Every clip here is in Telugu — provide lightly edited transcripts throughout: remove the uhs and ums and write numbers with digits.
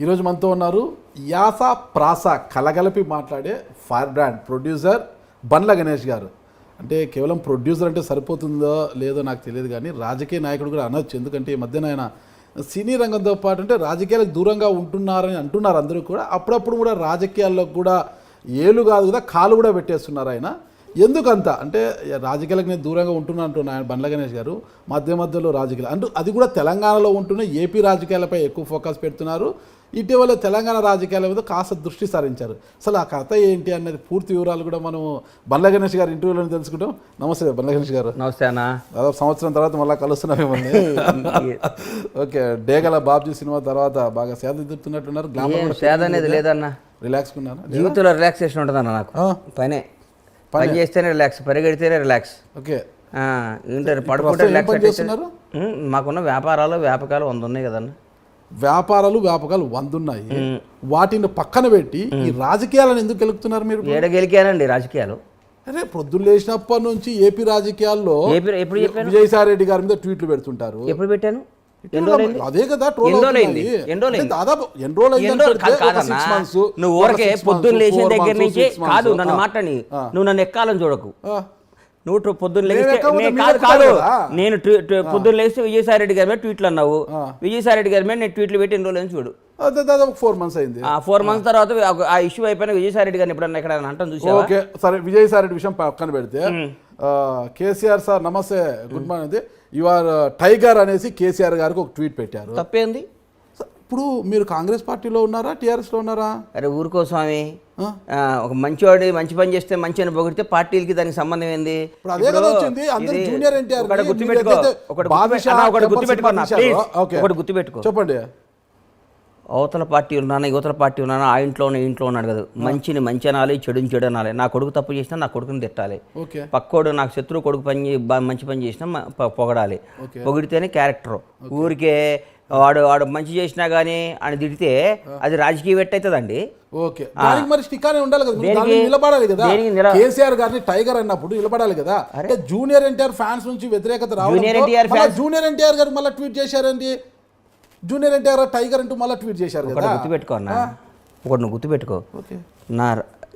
ఈరోజు మనతో ఉన్నారు యాస ప్రాస కలగలిపి మాట్లాడే fire brand producer Bandla Ganesh గారు. అంటే కేవలం ప్రొడ్యూసర్ అంటే సరిపోతుందో లేదో నాకు తెలియదు, కానీ రాజకీయ నాయకుడు కూడా అనొచ్చు. ఎందుకంటే ఈ మధ్యన ఆయన సినీ రంగంతో పాటు అంటే రాజకీయాలకు దూరంగా ఉంటున్నారని అంటున్నారు అందరూ కూడా. అప్పుడప్పుడు కూడా రాజకీయాల్లో కూడా ఏలు కాదు కదా కాలు కూడా పెట్టేస్తున్నారు ఆయన. ఎందుకంత అంటే రాజకీయాలకు నేను దూరంగా ఉంటున్నా అంటున్నా ఆయన బండ్ల గణేష్ గారు. మధ్యలో రాజకీయాలు అంటూ అది కూడా తెలంగాణలో ఉంటున్న ఏపీ రాజకీయాలపై ఎక్కువ ఫోకస్ పెడుతున్నారు. ఇటీవల తెలంగాణ రాజకీయాల మీద కాస్త దృష్టి సారించారు. అసలు ఆ కథ ఏంటి అనేది పూర్తి వివరాలు కూడా మనం బండ్ల గణేష్ గారి ఇంటర్వ్యూలో తెలుసుకుంటాం. నమస్తే బండ్ల గణేష్ గారు. నమస్తే అన్న. దాదాపు సంవత్సరం తర్వాత మళ్ళీ కలుస్తున్నాం మిమ్మల్ని. ఓకే, డేగల బాబ్జీ సినిమా తర్వాత బాగా సేద దిద్దుతున్నట్టున్నారు. గ్లామర్ సేద అనేది లేదన్న, రిలాక్స్ కున్నారా? జీవితంలో రిలాక్సేషన్ ఉంటుందన్న. నాకు పని చేస్తేనే రిలాక్స్, పరిగెడితేనే రిలాక్స్. ఓకే, ఏంటంటే పడుకుంటే రిలాక్స్. మాకున్న వ్యాపకాలు 100 ఉన్నాయి కదన్న. వ్యాపారాలు 100 ఉన్నాయి. వాటిని పక్కన పెట్టి ఈ రాజకీయాలను ఎందుకు గెలుపుతున్నారు మీరు? ఏడ గెలికానండి రాజకీయాలు. అరే పొద్దున్న లేచినప్పటి నుంచి ఏపీ రాజకీయాల్లో విజయసాయి రెడ్డి గారి మీద ట్వీట్లు పెడుతుంటారు. ఎప్పుడు పెట్టాను? అదే కదా దాదాపు నువ్వు ఊరకే పొద్దున్న లేచిన దగ్గర నుంచి కాదు నన్ను మాట్లాడి, నువ్వు నన్ను ఎక్కాలని చూడకు. నువ్వు పొద్దున్న లేస్తే కాదు నేను పొద్దున్న లేస్తే విజయసాయి రెడ్డి గారి మీద ట్వీట్లు అన్నావు. విజయసాయి రెడ్డి గారి మీద నేను ట్వీట్లు పెట్టి ఎన్ని రోజులు చూడు. దాదాపు 4 months అయింది. 4 months తర్వాత ఆ ఇష్యూ అయిపోయిన విజయసాయి రెడ్డి గారిని ఎప్పుడన్నా ఎక్కడ అంటాను చూసా. ఓకే సరే, విజయసాయి రెడ్డి విషయం పక్కన పెడితే కేసీఆర్ సార్ నమస్తే, good morning. You are tiger అనేసి కేసీఆర్ గారికి ఒక ట్వీట్ పెట్టారు. తప్పేంది? ఇప్పుడు మీరు కాంగ్రెస్ పార్టీలో ఉన్నారా, టీఆర్ఎస్లో ఉన్నారా? అరే ఊరుకో స్వామి, ఒక మంచివాడు మంచి పని చేస్తే మంచి అని పొగిడితే పార్టీలకి దానికి సంబంధం ఏంది? గుర్తుపెట్టుకో, చెప్పండి. అవతల పార్టీ ఉన్నాను యువతల పార్టీ ఉన్నాను, ఆ ఇంట్లో ఉన్నాడు కదా. మంచిని మంచి అనాలి, చెడుని చెడు అనాలి. నా కొడుకు తప్పు చేసినా నా కొడుకుని తిట్టాలి. పక్కోడు నాకు శత్రువు కొడుకు మంచి పని చేసినా పొగడాలి. పొగిడితేనే క్యారెక్టర్. ఊరికే వాడు మంచి చేసినా కానీ అని తిడితే అది రాజకీయ వెట్ అవుతుందండి. ఓకే, మరి స్టికానే ఉండాలి కదా, నిలబడాలి కదా. కేసీఆర్ గారిని టైగర్ అన్నప్పుడు నిలబడాలి కదా. అంటే జూనియర్ ఎన్టీఆర్ ఫ్యాన్స్ నుంచి వ్యతిరేకత రావడం, జూనియర్ ఎన్టీఆర్ గారు మళ్ళీ ట్వీట్ చేశారండి. జూనియర్ ఎన్టీఆర్ టైగర్ అంటూ మళ్ళీ ట్వీట్ చేశారు కదా. గుర్తుపెట్టుకో అన్న, ఒకటి నువ్వు గుర్తుపెట్టుకో. నా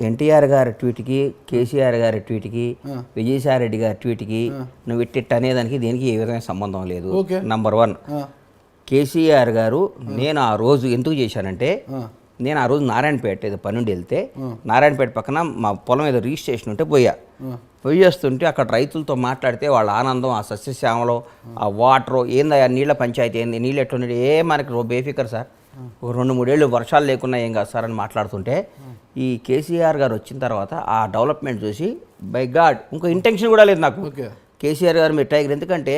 ఎన్టీఆర్ గారి ట్వీట్కి, కేసీఆర్ గారి ట్వీట్కి, విజయసాయి రెడ్డి గారి ట్వీట్కి నువ్వు ఇట్టిట్ అనేదానికి దేనికి ఏ విధమైన సంబంధం లేదు. నంబర్ 1, కేసీఆర్ గారు నేను ఆ రోజు ఎందుకు చేశానంటే, నేను ఆ రోజు నారాయణపేట ఏదో పని నుండి వెళ్తే నారాయణపేట పక్కన మా పొలం ఏదో రిజిస్ట్రేషన్ ఉంటే పోయేస్తుంటే అక్కడ రైతులతో మాట్లాడితే వాళ్ళ ఆనందం, ఆ సస్యశ్యామలో, ఆ వాటరు ఏందా, నీళ్ళ పంచాయతీ ఏంది, నీళ్ళు ఎట్లున్నాయి, మనకి బేఫికర్ సార్, ఒక 2-3 ఏళ్ళు వర్షాలు లేకున్నా ఏం కాదు సార్ అని మాట్లాడుతుంటే, ఈ కేసీఆర్ గారు వచ్చిన తర్వాత ఆ డెవలప్మెంట్ చూసి బై గాడ్ ఇంకో ఇంటెన్షన్ కూడా లేదు నాకు. కేసీఆర్ గారు మీరు టైగర్, ఎందుకంటే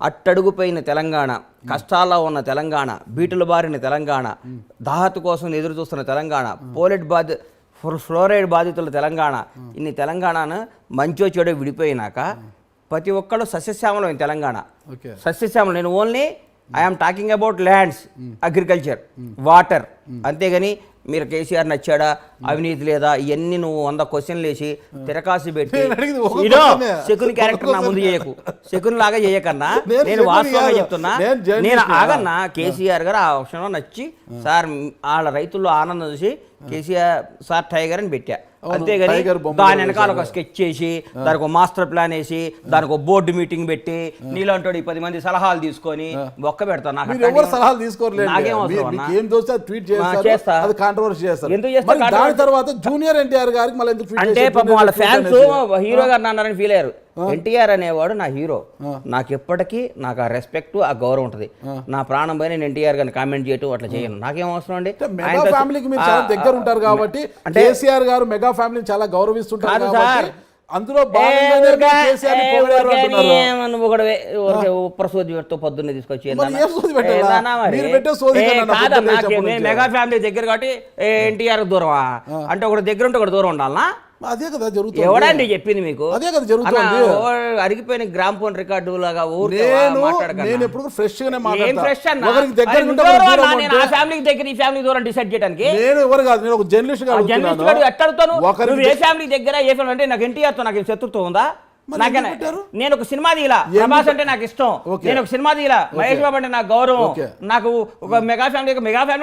అట్టడుగుపోయిన తెలంగాణ, కష్టాల్లో ఉన్న తెలంగాణ, బీటులు బారిన తెలంగాణ, దాహత కోసం ఎదురు చూస్తున్న తెలంగాణ, ఫ్లోరైడ్ బాధితుల తెలంగాణ, ఇన్ని తెలంగాణను మంచో చెడో విడిపోయినాక ప్రతి ఒక్కళ్ళు సస్యశ్యామలం తెలంగాణ. సస్యశ్యామలం. నేను only I'm talking about lands, agriculture, water. అంతేగాని మీరు కేసీఆర్ నచ్చాడా, అవినీతి లేదా, ఇవన్నీ నువ్వు 100 క్వశ్చన్లు వేసి తిరకాసి పెట్టి శకుని క్యారెక్టర్ నా ముందు చేయకు. శకుని లాగా చేయకన్నా నేను వాస్తవంగా చెప్తున్నా. నేను ఆగన్నా, కేసీఆర్ గారు ఆ విషయంలో నచ్చి సార్ వాళ్ళ రైతుల్లో ఆనందం చూసి కేసీఆర్ సార్ టైగర్ అని పెట్టా. అంతేగాని దాని వెనకాల ఒక స్కెచ్ చేసి దానికి ఒక మాస్టర్ ప్లాన్ వేసి దానికి ఒక బోర్డు మీటింగ్ పెట్టి నీలాంటి 10 మంది సలహాలు తీసుకొని ఒక్క పెడతాను. అంటే పాపం వాళ్ళ ఫ్యాన్స్ హీరో గారు అన్నారని ఫీల్ అయ్యారు. ఎన్టీఆర్ అనేవాడు నా హీరో. నాకు ఎప్పటికీ నాకు ఆ రెస్పెక్ట్, ఆ గౌరవం ఉంటుంది. నా ప్రాణం పైన నేను ఎన్టీఆర్ గారిని కామెంట్ చేయటం అట్లా చేయను. నాకేం అవసరం అండి. దగ్గర ఉంటారు కాబట్టి కేసీఆర్ గారు మెగా ఫ్యామిలీని చాలా గౌరవిస్తుంటారు సార్. అందులో ప్రసోదితో పొద్దున్నే తీసుకొచ్చి మెగా ఫ్యామిలీ దగ్గర కాబట్టి ఎన్టీఆర్ దూరమా అంటే ఒకటి దగ్గర ఉంటే ఒకటి దూరం ఉండాలనా? అదే కదా జరుగుతుంది. ఎవడండి చెప్పింది మీకు? అదే కదా జరుగుతుంది. అరిగిపోయిన గ్రామ్ ఫోన్ రికార్డు లాగా నేను ఎప్పుడు ఫ్రెష్ గానే ఫ్యామిలీకి దగ్గర ఈ ఫ్యామిలీ దూరం డిసైడ్ చేయడానికి నేను ఎవరు కాదు, నేను ఒక జర్నలిస్ట్ గా ఎట్టాడుతాను. ఏ ఫ్యామిలీ దగ్గర ఏ ఫ్యామిలీ అంటే నాకు ఎన్టీఆర్ తో నాకు శత్రుత్వం ఉందా? నాకేనా నేను ఒక సినిమా తీయలా, ప్రభాస్ అంటే నాకు ఇష్టం, నేను ఒక సినిమా తీయలా, మహేష్ బాబు అంటే నాకు గౌరవం, నాకు ఒక మెగా ఫ్యామిలీ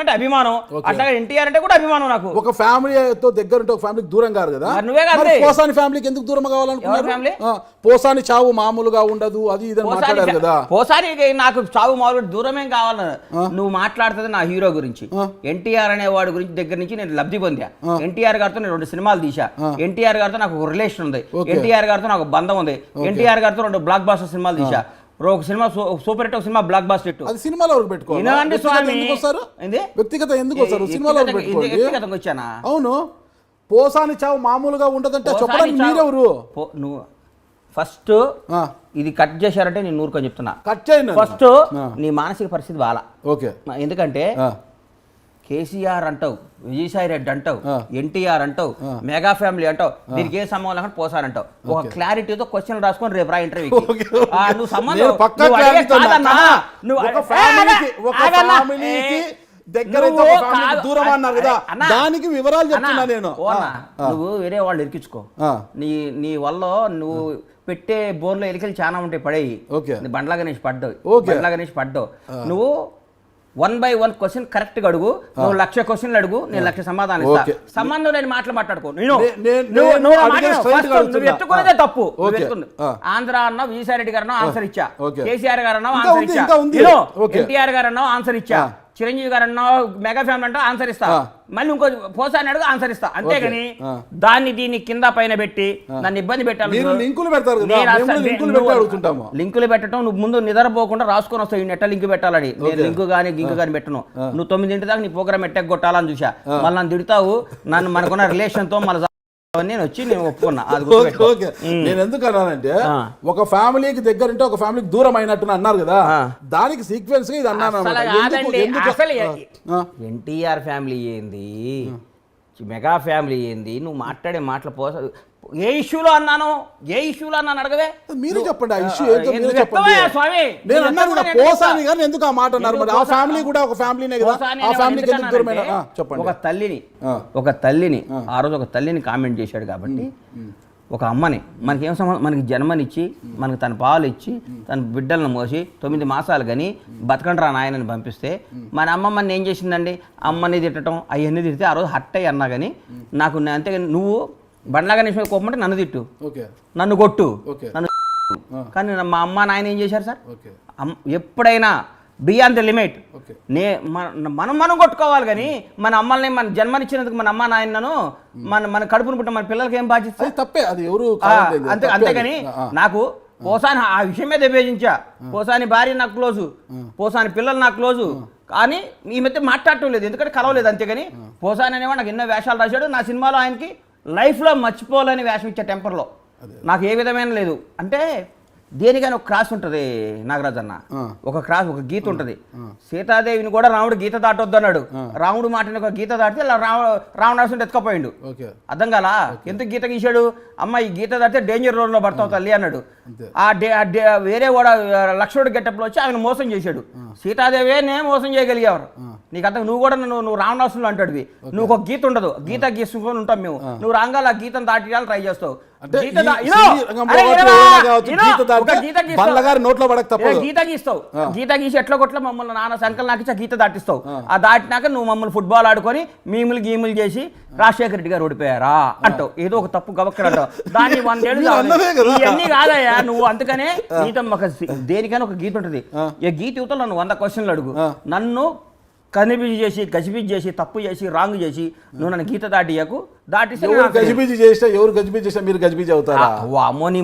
అంటే అభిమానం, అట్లాగే ఎన్టీఆర్ అంటే కూడా అభిమానం. నాకు ఒక ఫ్యామిలీతో దగ్గర ఉంటే ఒక ఫ్యామిలీకి దూరం కాదు కదా. నువ్వే కాదు పోసాని ఫ్యామిలీకి ఎందుకు దూరం కావాలనుకున్నారు? పోసాని చావు మామూలుగా ఉండదు అది ఇది మాట్లాడారు కదా. పోసానికి నాకు చావు మామూలు దూరమేం కావాలన్నా, నువ్వు మాట్లాడుతుంది నా హీరో గురించి, ఎన్టీఆర్ అనే వాడి గురించి దగ్గర నుంచి నేను లబ్ధి పొందా. ఎన్టీఆర్ గారితో నేను 2 సినిమాలు తీసా, ఎన్టీఆర్ గారితో నాకు ఒక రిలేషన్ ఉంది, ఎన్టీఆర్ గారితో నాకు బంధం ఉంది, ఎన్టీఆర్ గారితో 2 బ్లాక్ బాస్టర్ సినిమాలు తీసా, ఒక సినిమా సూపర్ హిట్, ఒక సినిమా బ్లాక్ బాస్టర్ హిట్. అది సినిమాలో పెట్టుకోవాలి. స్వామి వ్యక్తిగత ఎందుకు వస్తారు సినిమాలో వ్యక్తిగతంగా వచ్చానా? అవును, పోసాని చావు మామూలుగా ఉండదంటే చెప్పడానికి మీరెవరు? నువ్వు ఫస్ట్ ఇది కట్ చేశారంటే నేను నూరుకొని చెప్తున్నా, కట్ చేయండి. ఫస్ట్ నీ మానసిక పరిస్థితి బాలా. ఓకే, ఎందుకంటే కేసీఆర్ అంటావు, విజయసాయి రెడ్డి అంటావు, ఎన్టీఆర్ అంటావు, మెగా ఫ్యామిలీ అంటావు, దీనికి ఏ సంబంధం లేకుండా పోసారంటావు. ఒక క్లారిటీతో క్వశ్చన్ రాసుకొని రేపు రా ఇంటర్వ్యూకి. నువ్వు సంబంధం దూరం అన్నారు కదా, దానికి వివరాలు చెప్తున్నా నేను. నువ్వు వేరే వాళ్ళు ఇరికించుకో, నీ వల్ల నువ్వు పెట్టే బోన్లో ఎలికలు చాలా ఉంటాయి, పడేయి. బండ్లా గణేష్ పడ్డావు. నువ్వు 1 by 1 క్వశ్చన్ కరెక్ట్ గా అడుగు. నువ్వు 1,00,000 క్వశ్చన్లు అడుగు, నేను 1,00,000 సమాధానం ఇస్తా. సంబంధం లేని మాటలు మాట్లాడుకో. నువ్వు ఎత్తుకునేదే తప్పు. ఆంధ్ర అన్నావు, విజయసాయి రెడ్డి గారు అన్నావు, ఆన్సర్ ఇచ్చా. కేసీఆర్ గారు అన్నావు, ఆన్సర్ ఇచ్చా. ఎన్టీఆర్ గారు అన్నావు, ఆన్సర్ ఇచ్చా. చిరంజీవి గారు అన్నావు, మెగా ఫ్యామిలీ అంటావు, ఆన్సర్ ఇస్తా. మళ్ళీ ఇంకో పోసాని అడుగు, ఆన్సర్ ఇస్తా. అంతేగాని దీన్ని కింద పైన పెట్టి నన్ను ఇబ్బంది పెట్టాలి. లింకులు పెట్టడం నువ్వు ముందు నిద్రపోకుండా రాసుకొని వస్తావు, ఈ నెట్ట లింక్ పెట్టాలని. నేను లింకు కానీ గింకు కానీ పెట్టను. నువ్వు 9 దాకా నీ ప్రోగ్రామ్ ఎట్టకు కొట్టాలని చూసా. మళ్ళీ నన్ను తిడతావు, నన్ను మనకున్న రిలేషన్ తో మళ్ళీ నేను వచ్చి నేను ఒప్పుకున్నా. నేను ఎందుకు అన్నానంటే, ఒక ఫ్యామిలీకి దగ్గర ఉంటే ఒక ఫ్యామిలీకి దూరం అయినట్టు అన్నారు కదా, దానికి సీక్వెన్స్ ఇది అన్నాను. ఎన్టీఆర్ ఫ్యామిలీ ఏంది, మెగా ఫ్యామిలీ ఏంది, నువ్వు మాట్లాడే మాటలు ఏ ఇష్యూలో అన్నాను అడగవే. మీరు చెప్పండి ఆ ఇష్యూ ఏంటో మీరు చెప్పండి. స్వామి నేను అన్నాను కదా పోసాని గాని ఎందుకు ఆ మాట అన్నారు? మరి ఆ ఫ్యామిలీ కూడా ఒక ఫ్యామిలీనే కదా, ఆ ఫ్యామిలీకి ఎందుకు దూరమైన? చెప్పండి. ఒక తల్లిని ఆ రోజు ఒక తల్లిని కామెంట్ చేశాడు కాబట్టి, ఒక అమ్మని మనకేం సంబంధం, మనకి జన్మనిచ్చి మనకి తన పాలు ఇచ్చి తన బిడ్డలను మోసి 9 మాసాలు కానీ బతకండి రా నాయనని పంపిస్తే, మన అమ్మమ్మని ఏం చేసిందండి? అమ్మని తిట్టడం అవన్నీ తిడితే ఆ రోజు హట్ అయ్యి అన్నా కానీ నాకు అంతేగాని నువ్వు బండ్లా గణేష్ మీద కోపం అంటే నన్ను తిట్టు, నన్ను కొట్టు, నన్ను. కానీ మా అమ్మ నాయన ఏం చేశారు సార్? ఎప్పుడైనా బియాండ్ ద లిమిట్ మనం కొట్టుకోవాలి. కానీ మన అమ్మల్ని మన జన్మనిచ్చినందుకు మన అమ్మ నాయనను మన కడుపును పుట్టిన మన పిల్లలకి ఏం బాధ్యత? తప్పే, అది ఎవరు అంతేగాని నాకు పోసాని ఆ విషయం మీద విభేజించా. పోసాని భార్య నాకు క్లోజు, పోసాని పిల్లలు నాకు క్లోజు, కానీ ఈ మధ్య మాట్లాడటం లేదు, ఎందుకంటే కలవలేదు. అంతేగాని పోసాని అనేవాడు నాకు ఎన్నో వేషాలు రాశాడు. నా సినిమాలో ఆయనకి లైఫ్లో మర్చిపోలేని వేషం ఇచ్చే టెంపర్లో నాకు ఏ విధమైన లేదు. అంటే దేనికైనా ఒక క్రాస్ ఉంటుంది నాగరాజ్ అన్న, ఒక గీత ఉంటుంది. సీతాదేవిని కూడా రాముడు గీత దాటొద్దు అన్నాడు. రాముడు మాటని ఒక గీత దాటితే రావణాసుని ఎత్తుకపోయిండు. అర్థం కాలా? ఎందుకు గీత గీశాడు? అమ్మ ఈ గీత దాటితే డేంజర్ రోడ్లో పడతావు తల్లి అన్నాడు. వేరే కూడా లక్ష్మణుడు గెటప్లో వచ్చి ఆయన మోసం చేశాడు. సీతాదేవినే మోసం చేయగలిగేవారు. నీకు అంత నువ్వు కూడా నువ్వు రావణాసులు అంటాడువి. నువ్వు ఒక గీత ఉండదు, గీత గీసుకొని ఉంటాం మేము. నువ్వు రాగాల ఆ గీతను దాటియాలని ట్రై చేస్తావు. గీత గీసి ఎట్లా కొట్ల మమ్మల్ని నాన్న సంకల్ నాకు గీత దాటిస్తావు. ఆ దాటినాక నువ్వు మమ్మల్ని ఫుట్బాల్ ఆడుకొని గీములు చేసి రాజశేఖర రెడ్డి గారు ఓడిపోయారా అంటావు. ఏదో ఒక తప్పు గవక్కడ అంటావు. దాన్ని 100 ఏళ్ళు ఇవన్నీ కాదయ్యా నువ్వు. అందుకనే గీత దేనికైనా ఒక గీత ఉంటుంది. ఈ గీత యువతలో నన్ను 100 క్వశ్చన్లు అడుగు. నన్ను కనిపిజి చేసి గజిబిజి చేసి తప్పు చేసి రాంగ్ చేసి నువ్వు నన్ను గీత దాటియకు. దాటిస్తే గజిబిజి చేస్తే ఎవరు గజిబిజి చేస్తే మీరు గజిబిజి అవుతారా? అమ్మో నీ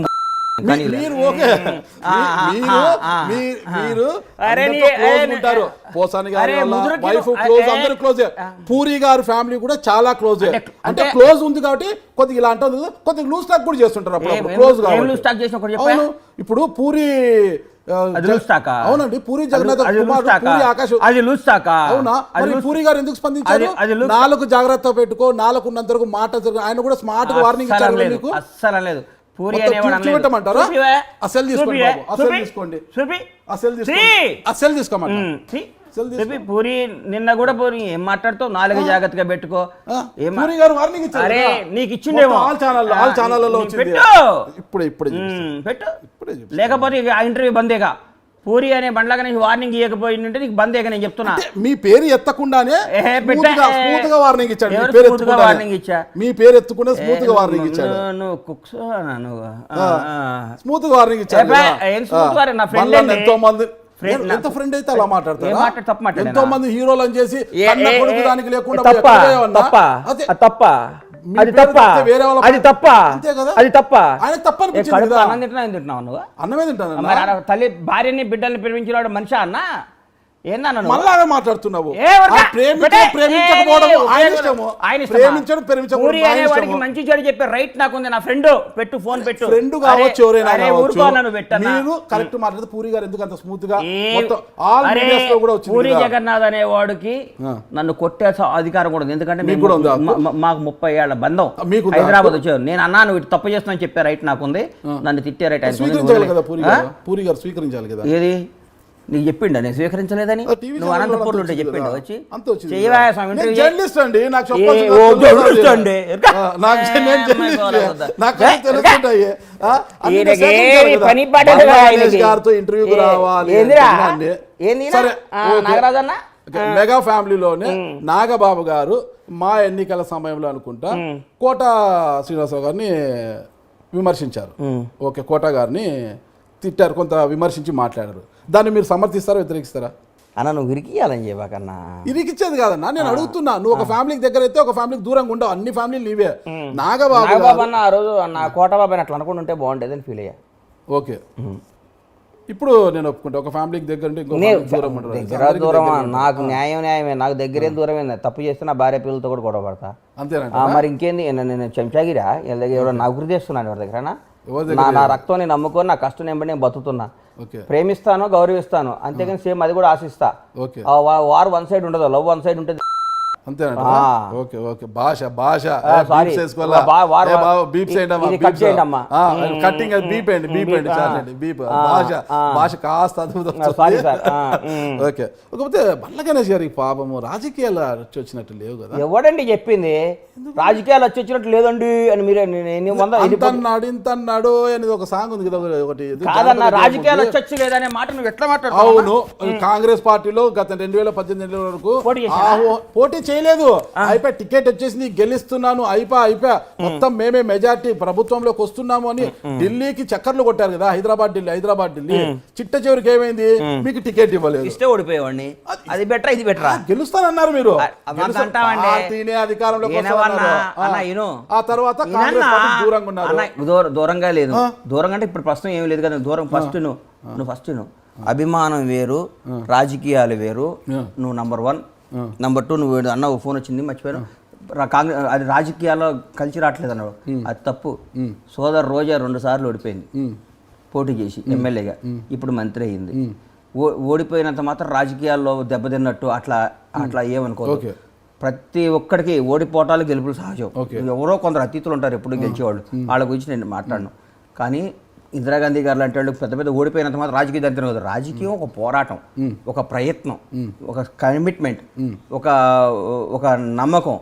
పూరి గారు ఫ్యామిలీ కూడా చాలా క్లోజ్. అంటే క్లోజ్ ఉంది కాబట్టి కొద్దిగా ఇలా అంటే కొద్దిగా లూజ్ టాక్ కూడా చేస్తుంటారు అప్పుడు క్లోజ్ గా. ఇప్పుడు పూరి అవునండి, పూరి జగన్నాథ్ పూరి ఆకాశ్ అవునా? పూరి గారు ఎందుకు స్పందించారు? 4 జాగ్రత్త పెట్టుకో, 4 ఉన్నంత వరకు మాట ఆయన కూడా స్మార్ట్ వార్నింగ్ ఇచ్చారు. అస్సలు లేదు. పూరి మొత్తం అనేవాడు అనలేదు. చూపెట్టమంటారా? చూపివే. అసలు తీసుకోండి చూపివే. బాబు, అసలు చూపి. తీసుకోండి. చూపి. అసలు తీసుకోండి. అసలు తీసుకోమంటారా? చెప్పి పూరి నిన్న కూడా పూరి ఏం మాట్లాడుతావు, నాలుగు జాగ్రత్తగా పెట్టుకో. పూరి గారు వార్నింగ్ ఇచ్చారు అరే కదా. నీకు ఇచ్చిండేమో ఆల్ ఛానళ్ళలో వచ్చింది. పెట్టు ఇప్పుడే పెట్టు. లేకపోతే ఇక ఆ ఇంటర్వ్యూ బందేగా. పూరి అనే బండ్లాగా నేను వార్నింగ్ ఇవ్వకపోయిందంటే నీకు బందేగా నేను చెప్తున్నా. మీ పేరు ఎత్తకుండానే స్మూత్ గా వార్నింగ్ ఇచ్చాడు. మీ పేరు ఎత్తకుండా స్మూత్ గా వార్నింగ్ ఇచ్చాడు. నువ్వు కుక్స్ స్మూత్ గా వార్నింగ్ ఇచ్చాడు. నా ఫ్రెండ్ ఎంతో మంది ఎంత ఫ్రెండ్ అయితే అలా మాట్లాడతారు. ఎంతో మంది హీరోలు అని చేసి దానికి లేకుండా అన్నమే తింటాను. తల్లి భార్యని బిడ్డల్ని ప్రేమించినాడు మనిషి అన్న ఏందన్నా మళ్ళా మాట్లాడుతున్నావు. వాడికి మంచి చెడు చెప్పే రైట్ నాకుంది. నా ఫ్రెండ్ పెట్టు, ఫోన్ పెట్టు. ఫ్రెండ్ కావచ్చు ఎవరైనా మీరు కరెక్ట్ మాట్లాడితే పూరి గారు ఎందుకు అంత స్మూత్ గా పూరి జగన్నాథ్ అనే వాడికి నన్ను కొట్టే అధికారం కూడా ఉంది. ఎందుకంటే మాకు 30 ఏళ్ల బంధం. హైదరాబాద్ వచ్చారు, నేను అన్నా నువ్వు ఇటు తప్పు చేస్తున్నా చెప్పే రైట్ నాకుంది. నన్ను తిట్టే రైట్ పూరి గారు స్వీకరించాలి కదా. ఏది నీకు చెప్పిండ నేను స్వీకరించలేదని? నువ్వు అనంతపూర్లో ఉంటే చెప్పిండ వచ్చి నాగరాజన్న మెగా ఫ్యామిలీలోనే నాగబాబు గారు మా ఎన్నికల సమయంలో అనుకుంటా కోట శ్రీనివాసరావు గారిని విమర్శించారు. ఓకే, కోట గారిని తిట్టారు, కొంత విమర్శించి మాట్లాడారు. దాన్ని మీరు సమర్థిస్తారా, వ్యతిరేకిస్తారా? అన్న నువ్వు ఇరికియాలని చెప్పకన్నా. ఇరికిచ్చేది కాదన్నా, నేను అడుగుతున్నా. నువ్వు ఒక ఫ్యామిలీకి దగ్గర అయితే ఒక ఫ్యామిలీకి దూరంగా ఉండవు. అన్ని ఫ్యామిలీలు నీవే. నాగబాబు అన్న ఆ రోజు నా కోటబాబు అట్లా అనుకుంటుంటే బాగుండేది అని ఫీల్ అయ్యా. ఓకే, ఇప్పుడు నేను ఒప్పుకుంటా. ఒక ఫ్యామిలీకి దగ్గర దూరం నాకు న్యాయమే. నాకు దగ్గరే దూరమే. తప్పు చేస్తే నా భార్య పిల్లలతో కూడా గొడవ పడతా. అంతేనా? మరి ఇంకేంది, నేను చెంచాగిరా ఎవరో నాకు గురి చేస్తున్నాను ఎవరి దగ్గర. నా రక్తాన్ని నమ్ముకొని నా కష్టం ఎంబడి నేను బతుకుతున్నా. ప్రేమిస్తాను, గౌరవిస్తాను, అంతేగాని సేమ్ అది కూడా ఆశిస్తా. వార్ వన్ సైడ్ ఉండదు, లవ్ వన్ సైడ్ ఉంటుంది. అంతేనా? Okay okay. భాష భాష కట్టింగ్ బీప్ అండి, బీప్ అండి, చాలండి బీప్. భాష భాష కాస్త అద్భుతం. ఓకే. కాకపోతే బండ్ల గణేష్ గారికి పాపము రాజకీయాలు వచ్చినట్టు లేవు కదా. ఎవడండి చెప్పింది రాజకీయాలు వచ్చినట్టు లేదండి అని? మీరు ఇంతన్నాడు ఇంతన్నాడు అనేది ఒక సాంగ్ ఉంది కదా ఒకటి. కాదన్న, రాజకీయాలు వచ్చి లేదనే మాట నువ్వు ఎట్లా మాట్లాడు? అవును, కాంగ్రెస్ పార్టీలో గత 2018 వరకు పోటీ చేయలేదు. అయిపోయి టికెట్ వచ్చేసింది, గెలుస్తున్నాను, అయిపోయా మొత్తం మేమే మెజార్టీ ప్రభుత్వంలోకి వస్తున్నాము అని ఢిల్లీకి చక్కర్లు కొట్టారు కదా. హైదరాబాద్ ఢిల్లీ చిట్ట చివరికి ఏమైంది? మీకు టికెట్ ఇవ్వలేదు. ఇస్తే ఓడిపోయేవాడిని. అది బెటర్, ఇది బెటర్. గెలుస్తానన్నారు మీరు, అధికారంలోకి ఆ తర్వాత దూరంగా ఉన్నారు. దూరంగా లేదు, దూరంగా అంటే ఇప్పుడు ప్రస్తుతం ఏమి లేదు కదా. దూరం ఫస్ట్ నువ్వు అభిమానం వేరు, రాజకీయాలు వేరు. నువ్వు నంబర్ 1. నంబర్ 2 నువ్వు అన్న ఫోన్ వచ్చింది మర్చిపోయాను, కాంగ్రెస్ అది రాజకీయాల్లో కలిసి రావట్లేదు అన్నాడు. అది తప్పు. సోదరు రోజా 2 సార్లు ఓడిపోయింది పోటీ చేసి ఎమ్మెల్యేగా, ఇప్పుడు మంత్రి అయ్యింది. ఓడిపోయినంత మాత్రం రాజకీయాల్లో దెబ్బతిన్నట్టు అట్లా ఏమనుకోదు. ప్రతి ఒక్కడికి ఓడిపోవటాలు గెలుపులు సహజం. ఎవరో కొందరు అతీతులు ఉంటారు ఎప్పుడు గెలిచేవాళ్ళు, వాళ్ళ గురించి నేను మాట్లాడను. కానీ ఇందిరాగాంధీ గారు లాంటి వాళ్ళు పెద్ద పెద్ద ఓడిపోయినంత మాత్రం రాజకీయ దరిద్రం కాదు. రాజకీయం ఒక పోరాటం, ఒక ప్రయత్నం, ఒక కమిట్మెంట్, ఒక నమ్మకం.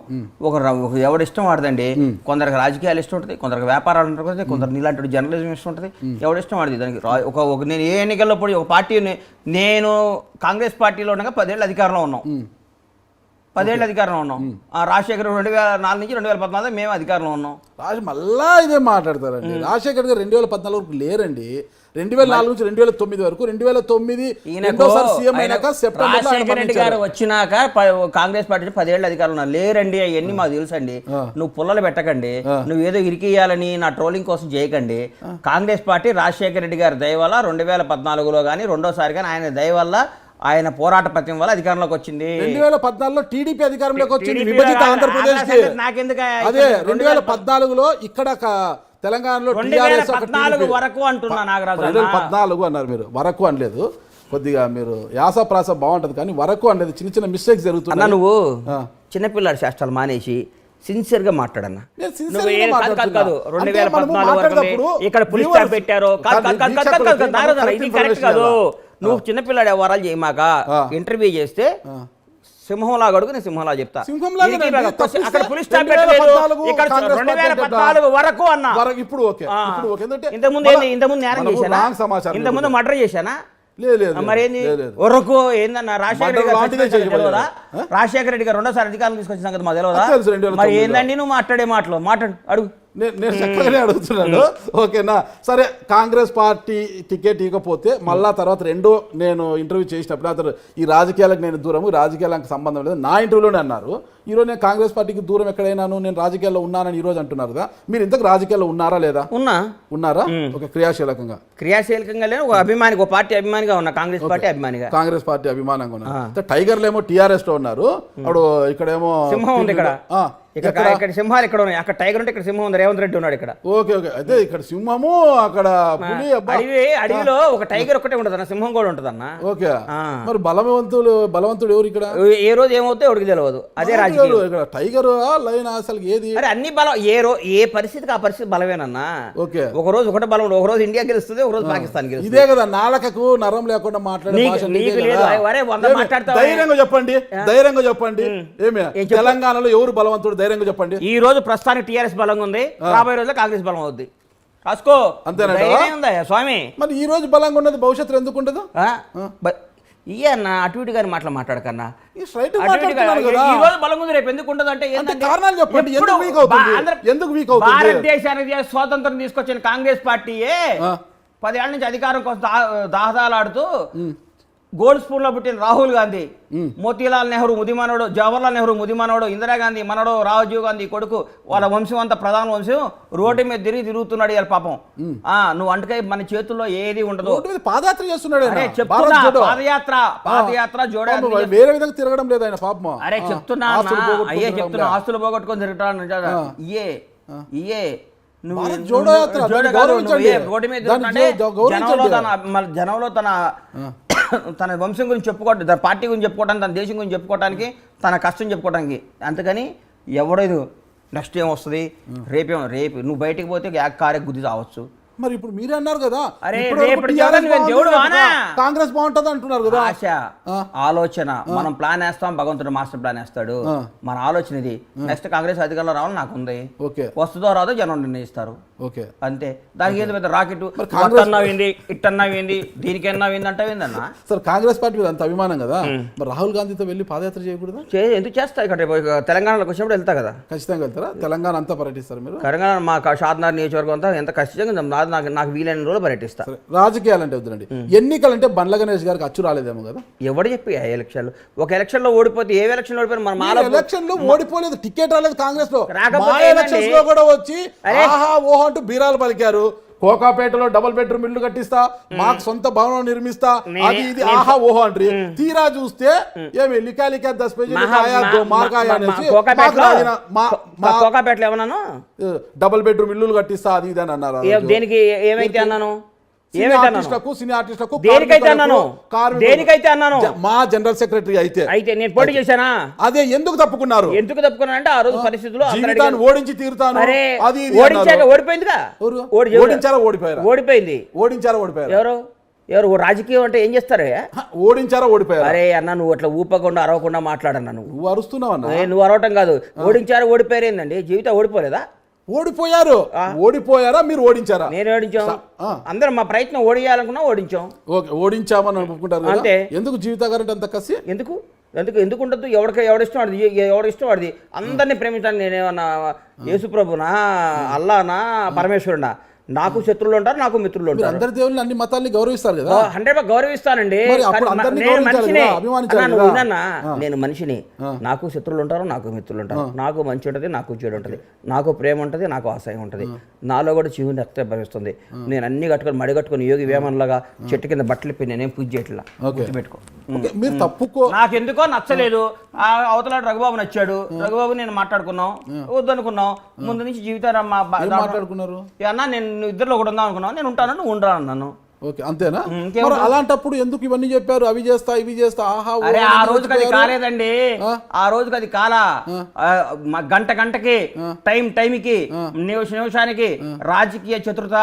ఎవడి ఇష్టం వాడదండి. కొందరికి రాజకీయాలు ఇష్టం ఉంటుంది, కొందరికి వ్యాపారాలు ఉంటుంది, కొందరు నీలాంటి జర్నలిజం ఇష్టం ఉంటుంది. ఎవడిష్టం వాడిది దానికి. నేను ఏ ఎన్నికల్లో పడి ఒక పార్టీని, నేను కాంగ్రెస్ పార్టీలో ఉండగా 10 ఏళ్ళు అధికారంలో ఉన్నాం. 10 ఏళ్ళు అధికారంలో ఉన్నాం. రాజశేఖర్ 2004 నుంచి 2014 మేము అధికారంలో ఉన్నాం. మళ్ళా ఇదే మాట్లాడతారండి. రాజశేఖర్ గారు 2014 వరకు లేరండి. 2004 నుంచి 2009 వరకు. 2009 సీఎం అయినాక రాజశేఖర రెడ్డి గారు వచ్చినాక కాంగ్రెస్ పార్టీ 10 ఏళ్ళు అధికారంలో ఉన్నారు. లేరండి, అవన్నీ మాకు తెలుసండి. నువ్వు పుల్లలు పెట్టకండి, నువ్వు ఏదో ఇరికియాలని నా ట్రోలింగ్ కోసం చేయకండి. కాంగ్రెస్ పార్టీ రాజశేఖర రెడ్డి గారి దయ వల్ల 2014లో కానీ రెండోసారి కానీ ఆయన దయ వల్ల, ఆయన పోరాట పత్యం వల్ల అధికారంలోకి వచ్చింది. 2014లో టీడీపీ అధికారంలోకి వచ్చింది, విభజిత ఆంధ్రప్రదేశ్. అదే 2014లో ఇక్కడ తెలంగాణలో 2014 వరకు అంటున్నా నాగరాజు. 2014 అన్నారు మీరు, వరకు అనలేదు. కొద్దిగా మీరు యాస ప్రాస బాగుంటది కానీ వరకు అనేది చిన్న చిన్న మిస్టేక్స్ జరుగుతున్నాయి. నువ్వు చిన్నపిల్లాడి శాస్త్రాలు మానేసి సిన్సియర్గా మాట్లాడన్నా. నేను sincere నువ్వు గా కాదు మాట్లాడుతున్నా. 2014 మనము మాట్లాడేటప్పుడు ఇక్కడ పులిస్ viewers- స్టాప్ పెట్టారు. వీక్షకులకి మనం నారదరా, correct ఇది కరెక్ట్ information కాదు. ఇవ్వాలా? నువ్వు చిన్నపిల్లాడు వ్యవహారాలు చేయమాక. ఇంటర్వ్యూ చేస్తే సింహంలా అడుగు, నేను సింహంలా చెప్తా. సింహంలాగా దీనికి నేను అక్కడ తప్పిస్తే పులిస్ స్టాప్ 2014 పెట్టలేదు. ఇక్కడ కాంగ్రెస్ పార్టీ 2014 వరకు అన్నా. ఇప్పుడు ఓకే. ఇప్పుడు ఓకే. ఎందుకంటే ఇంతకుముందు నేరం చేశానా? రాంగ్ సమాచారం ఇంతకుముందు మర్డర్ చేశానా? లేదు. మరేంది ఒరకు ఏందన్నా? రాజశేఖర రెడ్డి గారు తెలియదా? రాజశేఖర రెడ్డి గారు రెండోసారి అధికారం తీసుకొచ్చిన సంగతి మా తెలియదా? తెలుసు, 2009 మరి ఏందండి నువ్వు మాట్లాడే మాటలు? మాట్లాడు, అడుగు. నేను చక్కగానే అడుగుతున్నాను. ఓకేనా? సరే, కాంగ్రెస్ పార్టీ టికెట్ ఇవ్వకపోతే మళ్ళా తర్వాత నేను ఇంటర్వ్యూ చేసినప్పుడు అతను ఈ రాజకీయాలకు నేను దూరము, రాజకీయాలకు సంబంధం లేదు నా ఇంటర్వ్యూలోనే అన్నారు. ఈరోజు నేను కాంగ్రెస్ పార్టీకి దూరం ఎక్కడైనాను, నేను రాజకీయాల్లో ఉన్నానని ఈరోజు అంటున్నారు కదా. మీరు ఇంతకు రాజకీయాల్లో ఉన్నారా లేదా? ఉన్నారా? ఒక క్రియాశీలకంగా లేదు, ఒక అభిమానిగా, ఒక పార్టీ అభిమానిగా ఉన్నా, కాంగ్రెస్ పార్టీ అభిమానిగా. కాంగ్రెస్ పార్టీ అభిమానంగా ఉన్నారు. టైగర్లు ఏమో టీఆర్ఎస్ లో ఉన్నారు. అప్పుడు ఇక్కడేమో సింహం ఉంది. ఇక్కడ సింహాలు ఇక్కడ ఉన్నాయి. అక్కడ టైగర్ ఉంటే ఇక్కడ సింహం ఉంది. రేవంత్ రెడ్డి ఉన్నాడు ఇక్కడ. ఓకే. అయితే ఇక్కడ సింహము, అక్కడ పులి. అడవిలో ఒక టైగర్ ఒక్కటే ఉంటదన్న, సింహం కూడా ఉంటదన్న. ఓకే. మరి బలవంతుడు ఎవరు ఇక్కడ? ఏ రోజు ఏమవుతే ఎవరికి తెలియదు. అదే రాజకీయం. ఇక్కడ టైగర్ లైన్ అసలు ఏది? అరే అన్ని బలం ఏ పరిస్థితికి ఆ పరిస్థితి బలమేనన్నా. ఓకే. ఒక రోజు ఒకటే బలం, ఒక రోజు ఇండియా గెలుస్తుంది, ఒక రోజు పాకిస్తాన్ గెలుస్తుంది. ఇదే కదా నాలుకకు నరం లేకుండా మాట్లాడే భాష. ధైర్యంగా చెప్పండి. ఏమి తెలంగాణలో ఎవరు బలవంతుడు? ధైర్యంగా చెప్పండి. ఈ రోజు ప్రస్తుతానికి టీఆర్ఎస్ బలంగా ఉంది, రాబోయే రోజుల్లో కాంగ్రెస్ బలం అవుద్ది. రాసుకో. అంతేనా స్వామి? మరి ఈ రోజు బలంగా ఉన్నది భవిష్యత్తులో ఎందుకు ఉండదు? అన్న అటు ఇటు గారి మాట్లాడకన్నా ఈ రోజు బలంగా ఉంది, రేపు ఎందుకు ఉండదు అంటే కారణాలు చెప్పండి. ఎందుకు వీక్ అవుతుంది? భారతదేశానికి స్వాతంత్రం తీసుకొచ్చిన కాంగ్రెస్ పార్టీయే 10 ఏళ్ల నుంచి అధికారం కోసం దాహదాలాడుతూ గోల్డ్ స్పూన్ లో పుట్టిన రాహుల్ గాంధీ, మోతీలాల్ నెహ్రూ ముదిమనోడు, జవహర్లాల్ నెహ్రూ ముదిమనోడు, ఇందిరాగాంధీ మనోడు, రాజీవ్ గాంధీ కొడుకు, వాళ్ళ వంశం అంతా ప్రధాన వంశం రోడ్డు మీద తిరుగుతున్నాడు ఇవాళ పాపం. నువ్వు అంటే మన చేతుల్లో ఏది ఉండదు. పాదయాత్ర చేస్తున్నాడు. పాదయాత్ర జోడే వేరే విధంగా తిరగడం లేదు ఆయన పాపం. అరే చెప్తున్నా ఆస్తులు పోగొట్టుకొని తిరుగుతాడు. ఇయే జనంలో తన వంశం గురించి చెప్పుకోవడం, తన పార్టీ గురించి చెప్పుకోవడానికి, తన దేశం గురించి చెప్పుకోవడానికి, తన కష్టం చెప్పుకోవడానికి. అంతకని ఎవడేదు నెక్స్ట్ ఏం వస్తుంది, రేపు నువ్వు బయటికి పోతే కారే గుద్ది రావచ్చు. మరి ఇప్పుడు మీరే అన్నారు కదా, కాంగ్రెస్ బాగుంటది అంటున్నారు కదా. ఆశ, ఆలోచన, మనం ప్లాన్ వేస్తాం, భగవంతుడు మాస్టర్ ప్లాన్ వేస్తాడు. మన ఆలోచన ఇది. నెక్స్ట్ కాంగ్రెస్ అధికారంలో రావాలని నాకు ఉంది. వస్తుందో రాదో జనం నిర్ణయిస్తారు. అంతే. దానికి ఏదో పెద్ద రాకెట్ అన్నావింది, ఇట్టన్నావింది, దీనికన్నావింది అంటావిందన్నా. సార్ కాంగ్రెస్ పార్టీ మీద అంత అభిమానం కదా, మరి రాహుల్ గాంధీతో వెళ్ళి పాదయాత్ర చేయకూడదు? ఎందుకు చేస్తా? ఇక్కడ తెలంగాణలోకి వచ్చినప్పుడు వెళ్తా కదా. ఖచ్చితంగా వెళ్తారా? తెలంగాణ అంతా పర్యటిస్తారు మీరు? తెలంగాణ మా షాద్నగర్ నియోజకవర్గం అంతా ఎంత ఖచ్చితంగా నాకు వీలైన రోజులు పర్యటిస్తా. రాజకీయాలు అంటే వద్దులండి, ఎన్నికలంటే బండ్ల గణేష్ గారికి అచ్చు రాలేదేమో కదా. ఎవడు చెప్పి ఎలక్షన్లు? ఒక ఎలక్షన్ లో ఓడిపోతే ఏ ఎలక్షన్ ఓడిపోయిన మన ఎలక్షన్ లో ఓడిపోలేదు, టికెట్ రాలేదు కాంగ్రెస్ లో. ఎలక్షన్స్ లో కూడా వచ్చి ఆహా ఓహో అంటూ బీరాలు పలికారు. కోకాపేటలో డబుల్ బెడ్రూమ్ ఇల్లు కట్టిస్తా, మాకు సొంత భవనం నిర్మిస్తా, అది ఇది ఆహా ఓహో అంటారు. తీరా చూస్తే ఏమి లికా 10 పేజీలు కోకాపేటలో ఏమన్నాను, డబుల్ బెడ్రూమ్ ఇల్లు కట్టిస్తా, అది ఇది అని అన్నారు. దేనికి? ఏమైతే అన్నాను? సినీ ఆర్టిస్టులకు, దేనికైతే అన్నాను? మా జనరల్ సెక్రటరీ అయితే నేను పోటీ చేశానా? అదే ఎందుకు తప్పుకున్నారు? అంటే ఆ రోజు పరిస్థితుల్లో ఓడించి తీరుతాను, అది ఓడిపోయిందిగా. ఓడిపోయారు. ఎవరు రాజకీయం అంటే ఏం చేస్తారు? ఓడిపోయారు. అరే అన్న, నువ్వు అట్లా ఊపకుండా అరవకుండా మాట్లాడన్నా. నువ్వు అరుస్తున్నావు అన్న. నువ్వు అరవటం కాదు. ఓడిపోయారు ఏందండి? జీవితం ఓడిపోలేదా? ఓడిపోయారా? మీరు ఓడించారా? నేను ఓడించాం. అందరం మా ప్రయత్నం ఓడియాలనుకున్నా ఓడించాం. ఓడించామని అనుకుంటారు అంతే. ఎందుకు జీవితగారంటే అంత కసి? ఎందుకు ఉండదు? ఎవడిష్టం వాడిది. అందరినీ ప్రేమించాను. నేనేమన్నా యేసుప్రభునా, అల్లానా, పరమేశ్వరునా? నాకు శత్రువులు ఉంటారు, నాకు మిత్రులు ఉంటారు. అందరి దేవుళ్ళు అన్ని మతాల్ని గౌరవిస్తారు కదా. 100% గౌరవిస్తానండి. నేను మనిషిని, నాకు శత్రువులు ఉంటారు, నాకు మిత్రులు ఉంటారు. నాకు మంచి ఉంటుంది, నాకు చెడు ఉంటుంది. నాకు ప్రేమ ఉంటుంది, నాకు ఆశయం ఉంటుంది. నాలో కూడా జీవుని రక్తం భరిస్తుంది. నేను అన్ని కట్టుకొని మడి కట్టుకొని యోగి వేమనలాగా చెట్టు కింద బట్టలు పెట్టి నేనేం పూజ చేయట్లా. పెట్టుకో. మీరు తప్పుకో. నాకెందుకో నచ్చలేదు. అవతల రఘుబాబు నచ్చాడు. రఘుబాబు నేను మాట్లాడుకున్నాం, వద్దనుకున్నాం. ముందు నుంచి జీవితాన్ని మాట్లాడుకున్నారు. అన్నా నేను ఇద్దరిలో ఒకటి ఉందాం అనుకున్నావు, నేను ఉంటాను, నువ్వు ఉండరా అన్నాను. ఓకే అంతేనా ఇంకేం మరి అలాంటప్పుడు ఎందుకు ఇవన్నీ చెప్పారు అవి చేస్తా ఇవి చేస్తా ఆహా ఓ అరే అని ఆ ఎందుకు రోజుకి అది చెప్పారు? కాలేదండి, ఆ రోజుకి అది కాలా. గంటకి టైంకి నిమిషానికి రాజకీయ చతురత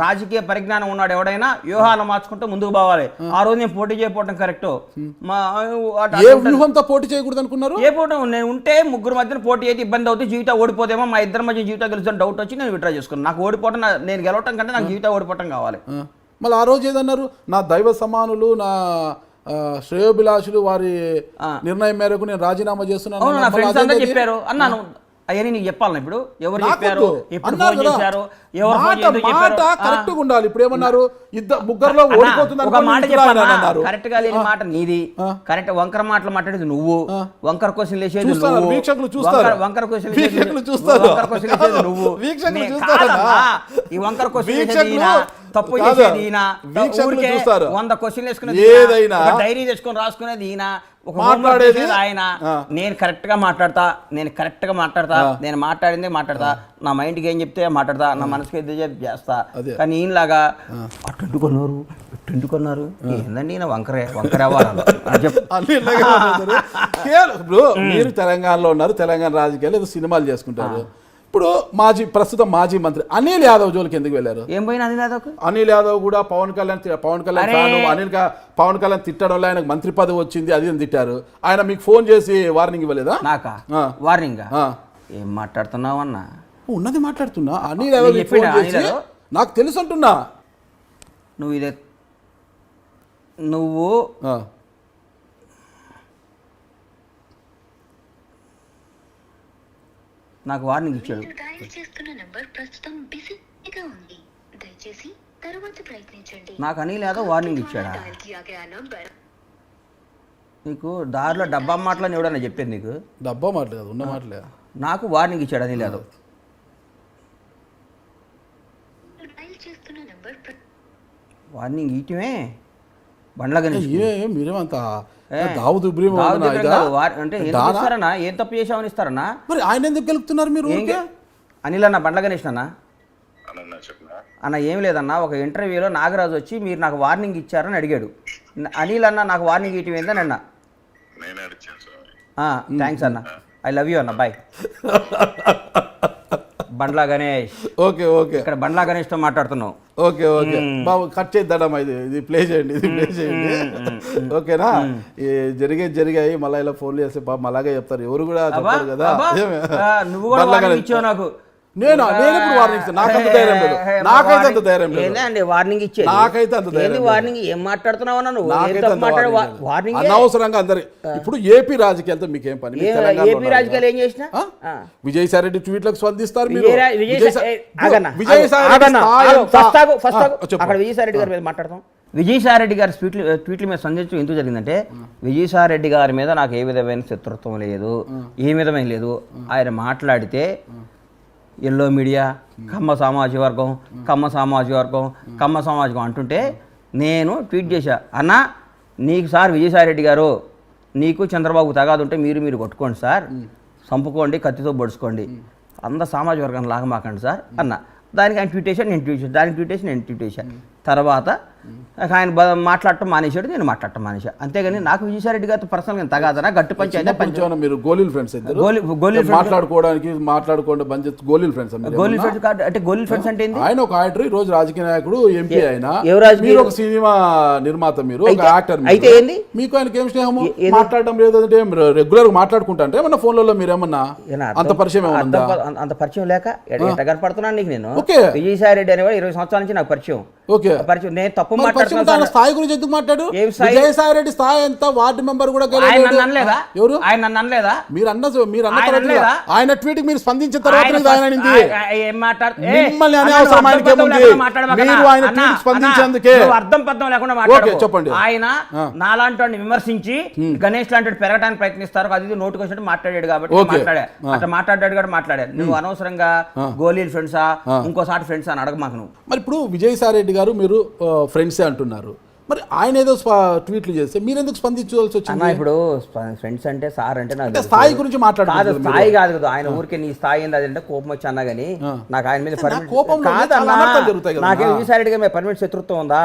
రాజకీయ పరిజ్ఞానం ఉన్నాడు ఎవడైనా వ్యూహాలు మార్చుకుంటూ ముందుకు పోవాలి. ఆ రోజు నేను పోటీ చేయకపోవడం కరెక్ట్. ఏ వ్యూహంతో పోటీ చేయకూడదు అనుకున్నారు? ఏ పోటీ నేను ఉంటే ముగ్గురు మధ్యన పోటీ అయితే ఇబ్బంది అవుతుంది, జీవితం ఓడిపోతేమో మా ఇద్దరి మధ్య జీవితం గెలుచుని డౌట్ వచ్చి నేను విత్డ్రా చేసుకున్నాను. నాకు ఓడిపోవటం నేను గెలవటం కంటే నాకు జీవితం ఓడిపోవటం కావాలి. మళ్ళీ ఆ రోజు ఏదన్నారు, నా దైవ సమానులు నా శ్రేయోభిలాషులు వారి నిర్ణయం మేరకు నేను రాజీనామా చేస్తున్నాను. అవును, నా ఫ్రెండ్స్ అందరూ చెప్పారు అన్నాను. అవన్నీ నీకు చెప్పాలి ఇప్పుడు, ఎవరు చెప్పారు, ఎప్పుడు ఫోన్ చేశారు, ఎవరు ఫోన్ చేసి చెప్పారు. కరెక్ట్ గా ఉండాలి. ఇప్పుడు ఏమన్నారు, ముగ్గురులో ఓడిపోతుంది ఒక మాట చెప్పాను, కరెక్ట్ గా లేని మాట నీది, కరెక్ట్ వంకర మాటలు మాట్లాడేది నువ్వు, వంకర క్వశ్చన్ వేసేది నువ్వు, వీక్షకులు చూస్తారు, వంకర క్వశ్చన్ వీక్షకులు చూస్తారు, వంకర క్వశ్చన్ వేసేది నువ్వు, వీక్షకులు చూస్తారు. ఈ వంకర క్వశ్చన్ వేసేది ఈయన, తప్పు చేసేది ఈయన, వీక్షకులు చూస్తారు. 100 క్వశ్చన్లు వేసుకునేది ఏదైనా డైరీ తెచ్చుకొని రాసుకునేది ఈయన, ఒక మాట్లాడేది ఆయన. నేను కరెక్ట్ గా మాట్లాడతా, నేను మాట్లాడిందే మాట్లాడతా, నా మైండ్కి ఏం చెప్తే మాట్లాడతా, నా మనసుకి ఏదో చేస్తా. కానీ ఈయనలాగా అట్టుకున్నారు ఏందండి ఈయన వంకరే అవ్వాలి. ఇప్పుడు మీరు తెలంగాణలో ఉన్నారు, తెలంగాణ రాజకీయాలు ఏదో సినిమాలు చేసుకుంటారు. ఇప్పుడు ప్రస్తుతం మాజీ మంత్రి అనిల్ యాదవ్ జోలికి ఎందుకు వెళ్ళారు? ఏం పోయినా అనిల్ యాదవ్? అనిల్ యాదవ్ కూడా పవన్ కళ్యాణ్ పవన్ కళ్యాణ్ తిట్టడం వల్ల ఆయనకు మంత్రి పదవి వచ్చింది అది అని తిట్టారు. ఆయన మీకు ఫోన్ చేసి వార్నింగ్ ఇవ్వలేదా? నాకా వార్నింగ్? ఏం మాట్లాడుతున్నావు అన్న? ఉన్నది మాట్లాడుతున్నా. అనిల్ యాదవ్ ఫోన్ చేసి నాకు తెలుసు అంటున్నా. నువ్వు నాకు వార్నింగ్ ఇచ్చాడు. నాకు అనిల్ యాదవ్ వార్నింగ్ ఇచ్చాడా? నీకు దారిలో డబ్బా మాటలని ఎవడన్నా చెప్పేది? నీకు డబ్బా మాటలు కాదు, ఉన్న మాటలే. నాకు వార్నింగ్ ఇచ్చాడు అనిల్ యాదవ్. వార్నింగ్ ఇయటమే బండ్ల గణేష్. మీరేమంతా దావుద్ ఇబ్రహీం అంటే ఇస్తారన్నా? ఏం తప్పు చేసామని ఇస్తారన్నా? మరి ఆయన ఎందుకు గెలుపుతున్నారు మీరు? అనిల్ అన్న, బండ్ల గణేష్ అన్న ఏం లేదన్నా, ఒక ఇంటర్వ్యూలో నాగరాజు వచ్చి మీరు నాకు వార్నింగ్ ఇచ్చారని అడిగాడు. అనిల్ అన్న నాకు వార్నింగ్ ఇవ్వటం ఏందని అన్న. థ్యాంక్స్ అన్న, ఐ లవ్ యూ అన్న, బాయ్. బండ్లా గణేష్. ఓకే ఓకే, ఇక్కడ బండ్లా గణేష్ తో మాట్లాడుతున్నావు. ఓకే ఓకే బాబు, కట్ చేద్దామా? ఇది ప్లే చేయండి, ఓకేనా? జరిగాయి మళ్ళీ ఇలా ఫోన్లు చేస్తే పాపం అలాగే చెప్తారు, ఎవరు కూడా చెప్పారు కదా. నువ్వు కూడా వార్నింగ్ ఇచ్చావు నాకు. నేను ఇప్పుడు వార్నింగ్ ఇస్తాను, నాకైతే అంత ధైర్యం లేదు. వార్నింగ్ ఇచ్చే నాకైతే అంత ధైర్యం. వార్నింగ్ ఏం మాట్లాడుతున్నావు? అనవసరంగా అందరి ఇప్పుడు ఏపీ రాజకీయాలతో మీకేం పని? ఏపీ రాజకీయాలు ఏం చేసినా విజయసాయి రెడ్డి ట్వీట్లకు స్పందిస్తారు. అక్కడ విజయసాయి రెడ్డి గారి మీద మాట్లాడతాం. విజయసాయి రెడ్డి గారి ట్వీట్ల మీద సందేశం ఎందుకు జరిగిందంటే, విజయసాయి రెడ్డి గారి మీద నాకు ఏ విధమైన శత్రుత్వం లేదు, ఏ విధమైన లేదు. ఆయన మాట్లాడితే ఎల్లో మీడియా, కమ్మ సామాజిక వర్గం అంటుంటే నేను ట్వీట్ చేశా, అన్నా నీకు సార్ విజయసాయి రెడ్డి గారు, నీకు చంద్రబాబు తగాదు ఉంటే మీరు కొట్టుకోండి సార్, చంపుకోండి, కత్తితో పొడుచుకోండి, అంత సామాజిక వర్గాన్ని లాగమాకండి సార్ అన్న. దానికి ఆయన ట్వీట్ చేశాను, నేను ట్వీట్ చేశాను. తర్వాత ఆయన మాట్లాడటం మానేశాడు, నేను మాట్లాడటం మానేశా. అంతేగాని నాకు విజయసాయి రెడ్డి గారితో పర్సనల్గా తగాదనా? గట్టి పంచాయతీ. మీరు గోలీల ఫ్రెండ్స్ గోలీల ఫ్రెండ్స్ అంటే ఆయన ఒక యాక్టర్, ఈ రోజు రాజకీయ నాయకుడు, ఎంపీ. ఆయన ఒక సినిమా నిర్మాత, మీరు ఒక యాక్టర్. అయితే ఏంది మీకు ఆయనకి ఏం స్నేహము? మాట్లాడడం లేదు అంటే రెగ్యులర్ గా మాట్లాడుకుంటా అంటే ఏమన్నా ఫోన్లలో మీరేమన్నా అంత పరిచయం ఏమన్నా? అంత పరిచయం లేక కనపడుతున్నాను నీకు నేను. విజయసాయి రెడ్డి అనేవాడు 20 సంవత్సరాల నుంచి నాకు పరిచయం. పరిచయం నేను తప్పు మాట్లాడుతున్నాను. స్థాయి గురించి ఎందుకు మాట్లాడు? విజయసాయి రెడ్డి స్థాయి ఎంత? వార్డు మెంబర్ కూడా ఎవరు? ఆయన నన్ను అనలేదా? మీరు అన్న ఆయన ట్వీట్ మీరు స్పందించిన తర్వాత మిమ్మల్ని అనే అవసరం ఆయనకేముంది? మీరు ఆయన ట్వీట్ స్పందించేందుకే అర్థం పద్ధం లేకుండా చెప్పండి. ఆయన నాలాంటి విమర్శించి గణేష్ లాంటి పెరగడానికి ప్రయత్నిస్తారు, అది నోటుకు వచ్చినట్టు మాట్లాడాడు కాబట్టి అట్లా మాట్లాడాడు కాబట్టి మాట్లాడాడు. నువ్వు అనవసరంగా గోలీల ఫ్రెండ్సా ఇంకోసారి ఫ్రెండ్స్ అని అడగమాకు నువ్వు. మరి ఇప్పుడు విజయసాయి రెడ్డి గారు మీరు ఫ్రెండ్సే అంటున్నారు, మరి ఆయన ఏదో ట్వీట్లు చేస్తే మీరు ఎందుకు స్పందించాల్సి వచ్చింది? అన్న ఇప్పుడు ఫ్రెండ్స్ అంటే సార్ అంటే నాకు తెలుసు. స్థాయి గురించి కాదు, మాట్లాడుతున్నారు స్థాయి కాదు కదా ఆయన ఊరికే నీ స్థాయి ఏంది అదంటే కోపం వచ్చి అన్నా కానీ నాకు ఆయన మీద కోపంలో చాలా అనర్థాలు జరుగుతాయి కదా. నాకేం విజయసాయిరెడ్డి గారి పర్మిట్ శత్రుత్వం ఉందా?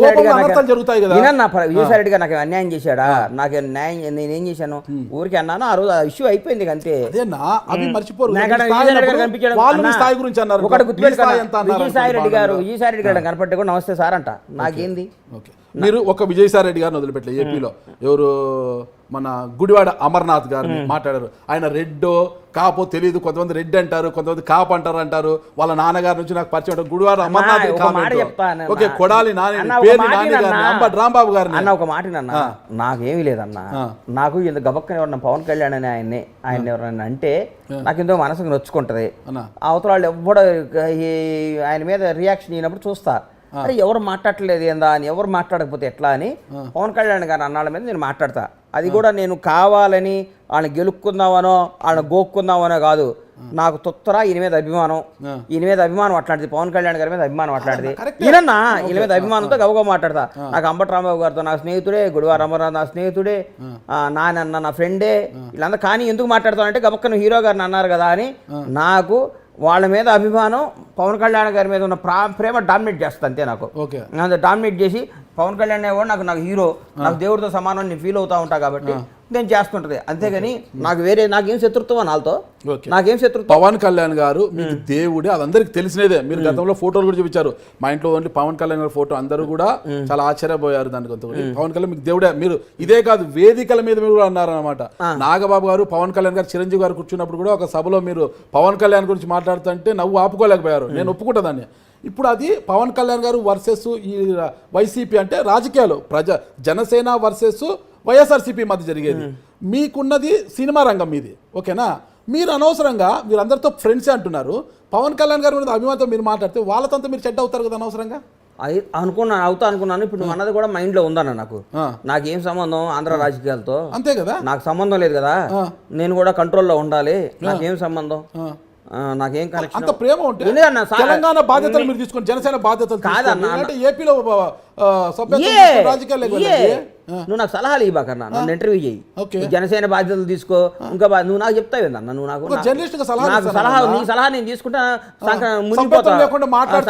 కోపంలో అనర్థాలు జరుగుతాయి కదా. విజయసాయిరెడ్డి గారు నాకు అన్యాయం చేశాడా? నాకు న్యాయం నేనేం చేశాను? ఊరికి అన్నాను, ఆ రోజు ఇష్యూ అయిపోయింది అంతే. అదేనా అవి మర్చిపోరు. విజయసాయిరెడ్డి గారు కనిపించాడు, వాళ్ళు మీ స్థాయి గురించి అన్నారు. ఒకటి గుర్తుపెట్టుకున్నా, విజయసాయిరెడ్డి గారు కనపడ్డా కూడా నమస్తే సార్ అంట, నాకేంది? ఓకే, మీరు ఒక విజయసాయిరెడ్డి గారిని వదిలిపెట్టలే. ఏపీలో ఎవరు మన గుడివాడ అమర్నాథ్ గారిని మాట్లాడారు. ఆయన రెడ్డో కాపో తెలియదు, కొంతమంది రెడ్ అంటారు, కొంతమంది కాపు అంటారు. వాళ్ళ నాన్నగారి నుంచి నాకు పరిచయం ఉంటారు. గుడివాడ అమర్నాథ్ ఓకే, కొడాలి నాని పేరు నాని గారిని, అంబటి రాంబాబు గారిని అన్న ఒక మాట అన్న, నాకేమీ లేదన్న. నాకు ఇంత గబక్కన ఎవరన్నా పవన్ కళ్యాణ్ అని ఆయన ఎవరన్నా అంటే నాకు ఎంతో మనసుకు నొచ్చుకుంటది. అవతల వాళ్ళు ఎవ్వడో ఆయన మీద రియాక్షన్ అయినప్పుడు చూస్తా, అరే ఎవరు మాట్లాడలేదు ఏందా అని, ఎవరు మాట్లాడకపోతే ఎట్లా అని పవన్ కళ్యాణ్ గారి అన్నాళ్ళ మీద నేను మాట్లాడతా. అది కూడా నేను కావాలని వాళ్ళని గెలుక్కుందామనో వాళ్ళని గోక్కుందామనో కాదు. నాకు తొత్తర ఈయన మీద అభిమానం అట్లాంటిది, పవన్ కళ్యాణ్ గారి మీద అభిమానం అట్లాంటిది. ఈయన మీద అభిమానంతో గబగబా మాట్లాడతా. నాకు అంబటి రాంబాబు గారితో నా స్నేహితుడే, గుడివార అమర్నాథ్ నా స్నేహితుడే, నాన్న నా ఫ్రెండే, వీళ్ళంతా. కానీ ఎందుకు మాట్లాడతానంటే గబక్కన హీరో గారిని అన్నారు కదా అని నాకు వాళ్ళ మీద అభిమానం, పవన్ కళ్యాణ్ గారి మీద ఉన్న ప్రేమ డామినేట్ చేస్తుంది అంతే. నాకు డామినేట్ చేసి పవన్ కళ్యాణ్ కూడా నాకు హీరో, నాకు దేవుడితో సమానం నేను ఫీల్ అవుతా ఉంటా కాబట్టి నేను చేస్తుంటది. అంతేగాని నాకేం శత్రుత్వం వాళ్ళతో, నాకేం శత్రుత్వం. పవన్ కళ్యాణ్ గారు మీకు దేవుడే, అది అందరికి తెలిసినదే. మీరు గతంలో ఫోటోలు కూడా చూపించారు. మా ఇంట్లో ఓన్లీ పవన్ కళ్యాణ్ గారి ఫోటో, అందరూ కూడా చాలా ఆశ్చర్యపోయారు దానికి. పవన్ కళ్యాణ్ మీకు దేవుడే. మీరు ఇదే కాదు, వేదికల మీద మీరు కూడా అన్నారనమాట. నాగబాబు గారు, పవన్ కళ్యాణ్ గారు, చిరంజీవి గారు కూర్చున్నప్పుడు కూడా ఒక సభలో మీరు పవన్ కళ్యాణ్ గురించి మాట్లాడుతుంటే నవ్వు ఆపుకోలేకపోయారు. నేను ఒప్పుకుంటా దాన్ని. ఇప్పుడు అది పవన్ కళ్యాణ్ గారు వర్సెస్ ఈ వైసీపీ అంటే రాజకీయాలు, జనసేన వర్సెస్ వైఎస్ఆర్సీపీ మధ్య జరిగేది. మీకున్నది సినిమా రంగం మీది, ఓకేనా? మీరు అనవసరంగా మీరు అందరితో ఫ్రెండ్సే అంటున్నారు. పవన్ కళ్యాణ్ గారి మీద అభిమానంతో మీరు మాట్లాడితే వాళ్ళతో మీరు చెడ్డ అవుతారు కదా అనవసరంగా. అనుకున్నాను. ఇప్పుడు అన్నది కూడా మైండ్ లో ఉందన్న. నాకేం సంబంధం ఆంధ్ర రాజకీయాలతో? అంతే కదా, నాకు సంబంధం లేదు కదా. నేను కూడా కంట్రోల్లో ఉండాలి, నాకేం సంబంధం, నాకేం కనెక్షన్. అంత ప్రేమ ఉంటే తెలంగాణ బాధ్యతలు మీరు తీసుకొని జనసేన బాధ్యతలు కాదన్న. ఏపీలో రాజకీయాలు నువ్వు నాకు సలహాలు ఇవ్వకన్నా, నన్ను ఇంటర్వ్యూ చేయి, జనసేన బాధ్యతలు తీసుకో. ఇంకా నువ్వు నాకు చెప్తావు ఏందన్న, నువ్వు నాకు సలహా, నీ సలహా నేను తీసుకుంటా మునిగిపోతా,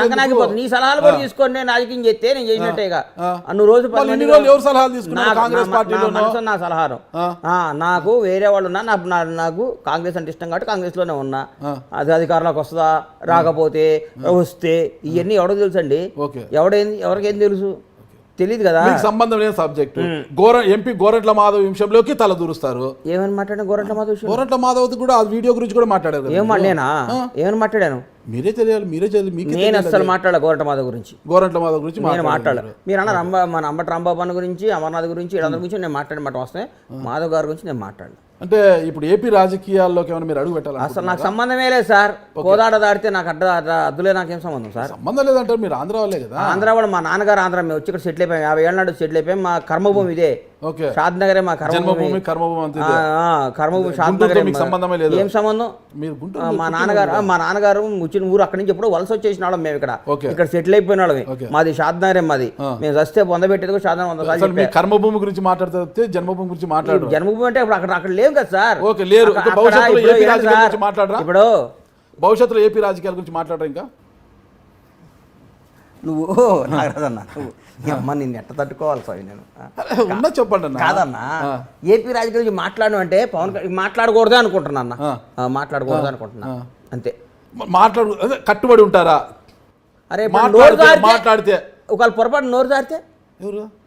సంకనాగిపోతా. నీ సలహాలు కూడా తీసుకొని నేను రాజకీయం చేస్తే నేను చేసినట్టేగా. నువ్వు రోజు నా సలహాలు నాకు వేరే వాళ్ళు ఉన్నా, నాకు కాంగ్రెస్ అంటే ఇష్టం కాబట్టి కాంగ్రెస్ లోనే ఉన్నా. అది అధికారంలోకి వస్తుందా రాకపోతే వస్తే ఇవన్నీ ఎవరికి తెలుసు అండి? ఎవరికేం తెలుసు? తెలియదు కదా, సంబంధం లేని సబ్జెక్ట్. ఎంపీ గోరంట్ల మాధవ్ విషయంలోకి తల దూరుస్తారు. ఏమని మాట్లాడాను? గోరంట్ల మాధవ్ కూడా ఆ వీడియో గురించి కూడా మాట్లాడారు. ఏమని మాట్లాడాను? మీరే తెలియాలి. నేను అసలు మాట్లాడాలి గోరంట్ల మాధవ్ గురించి నేను మాట్లాడాలి. మీరు అన్నారు మన అంబటి రాంబాబు అన్న గురించి, అమర్నాథ్ గురించి, వీళ్ళందరి గురించి నేను మాట్లాడమాట వస్తే, మాధవ్ గారి గురించి నేను మాట్లాడాను. అంటే ఇప్పుడు ఏపీ రాజకీయాల్లోకి ఏమైనా మీరు అడుగు పెట్టాలి? అసలు నాకు సంబంధమే లేదు సార్. కోదాడ దాడితే నాకు అద్దులే, నాకేం సంబంధం సార్? సంబంధం లేదంటే మీరు ఆంధ్ర వాళ్ళే కదా. ఆంధ్ర వాళ్ళు, మా నాన్నగారు ఆంధ్ర, మేము వచ్చి ఇక్కడ సెటిల్ అయిపోయాం. 50 ఏళ్ళ నాడు సెటిల్ అయిపోయాం. మా కర్మభూమి ఇదే, షాద్ నగరే మా కర్మభూమి. షాద్ నగర్ సంబంధమే లేదు. ఏం సంబంధం? మా నాన్నగారు వచ్చిన ఊరు అక్కడి నుంచి ఎప్పుడు వలస వచ్చేసిన వాళ్ళం. మేము ఇక్కడ సెటిల్ అయిపోయిన వాళ్ళమే. మాది షాద్ నగరే. మాది మేము వస్తే పొందబెట్టేది షాద్ నగర్. కర్మభూమి గురించి మాట్లాడితే జన్మభూమి గురించి మాట్లాడు. జన్మభూమి అంటే ఇప్పుడు అక్కడ లేవు కదా సార్. లేరు. ఇప్పుడు భవిష్యత్తులో ఏపీ రాజకీయాల గురించి మాట్లాడరు. ఇంకా నువ్వు నాగరాజన్నా, అమ్మ నిన్ను ఎట్ట తట్టుకోవాలి సార్? నేను ఉన్నా చెప్పండి అన్న. కాదన్నా, ఏపీ రాజకీయాల గురించి మాట్లాడడం అంటే పవన్ మాట్లాడకూడదే అనుకుంటున్నా అన్న, మాట్లాడకూడదు అనుకుంటున్నా అంతే. కట్టుబడి ఉంటారా? అరే మాట్లాడితే ఒకవేళ పొరపాటు నోరు జారితే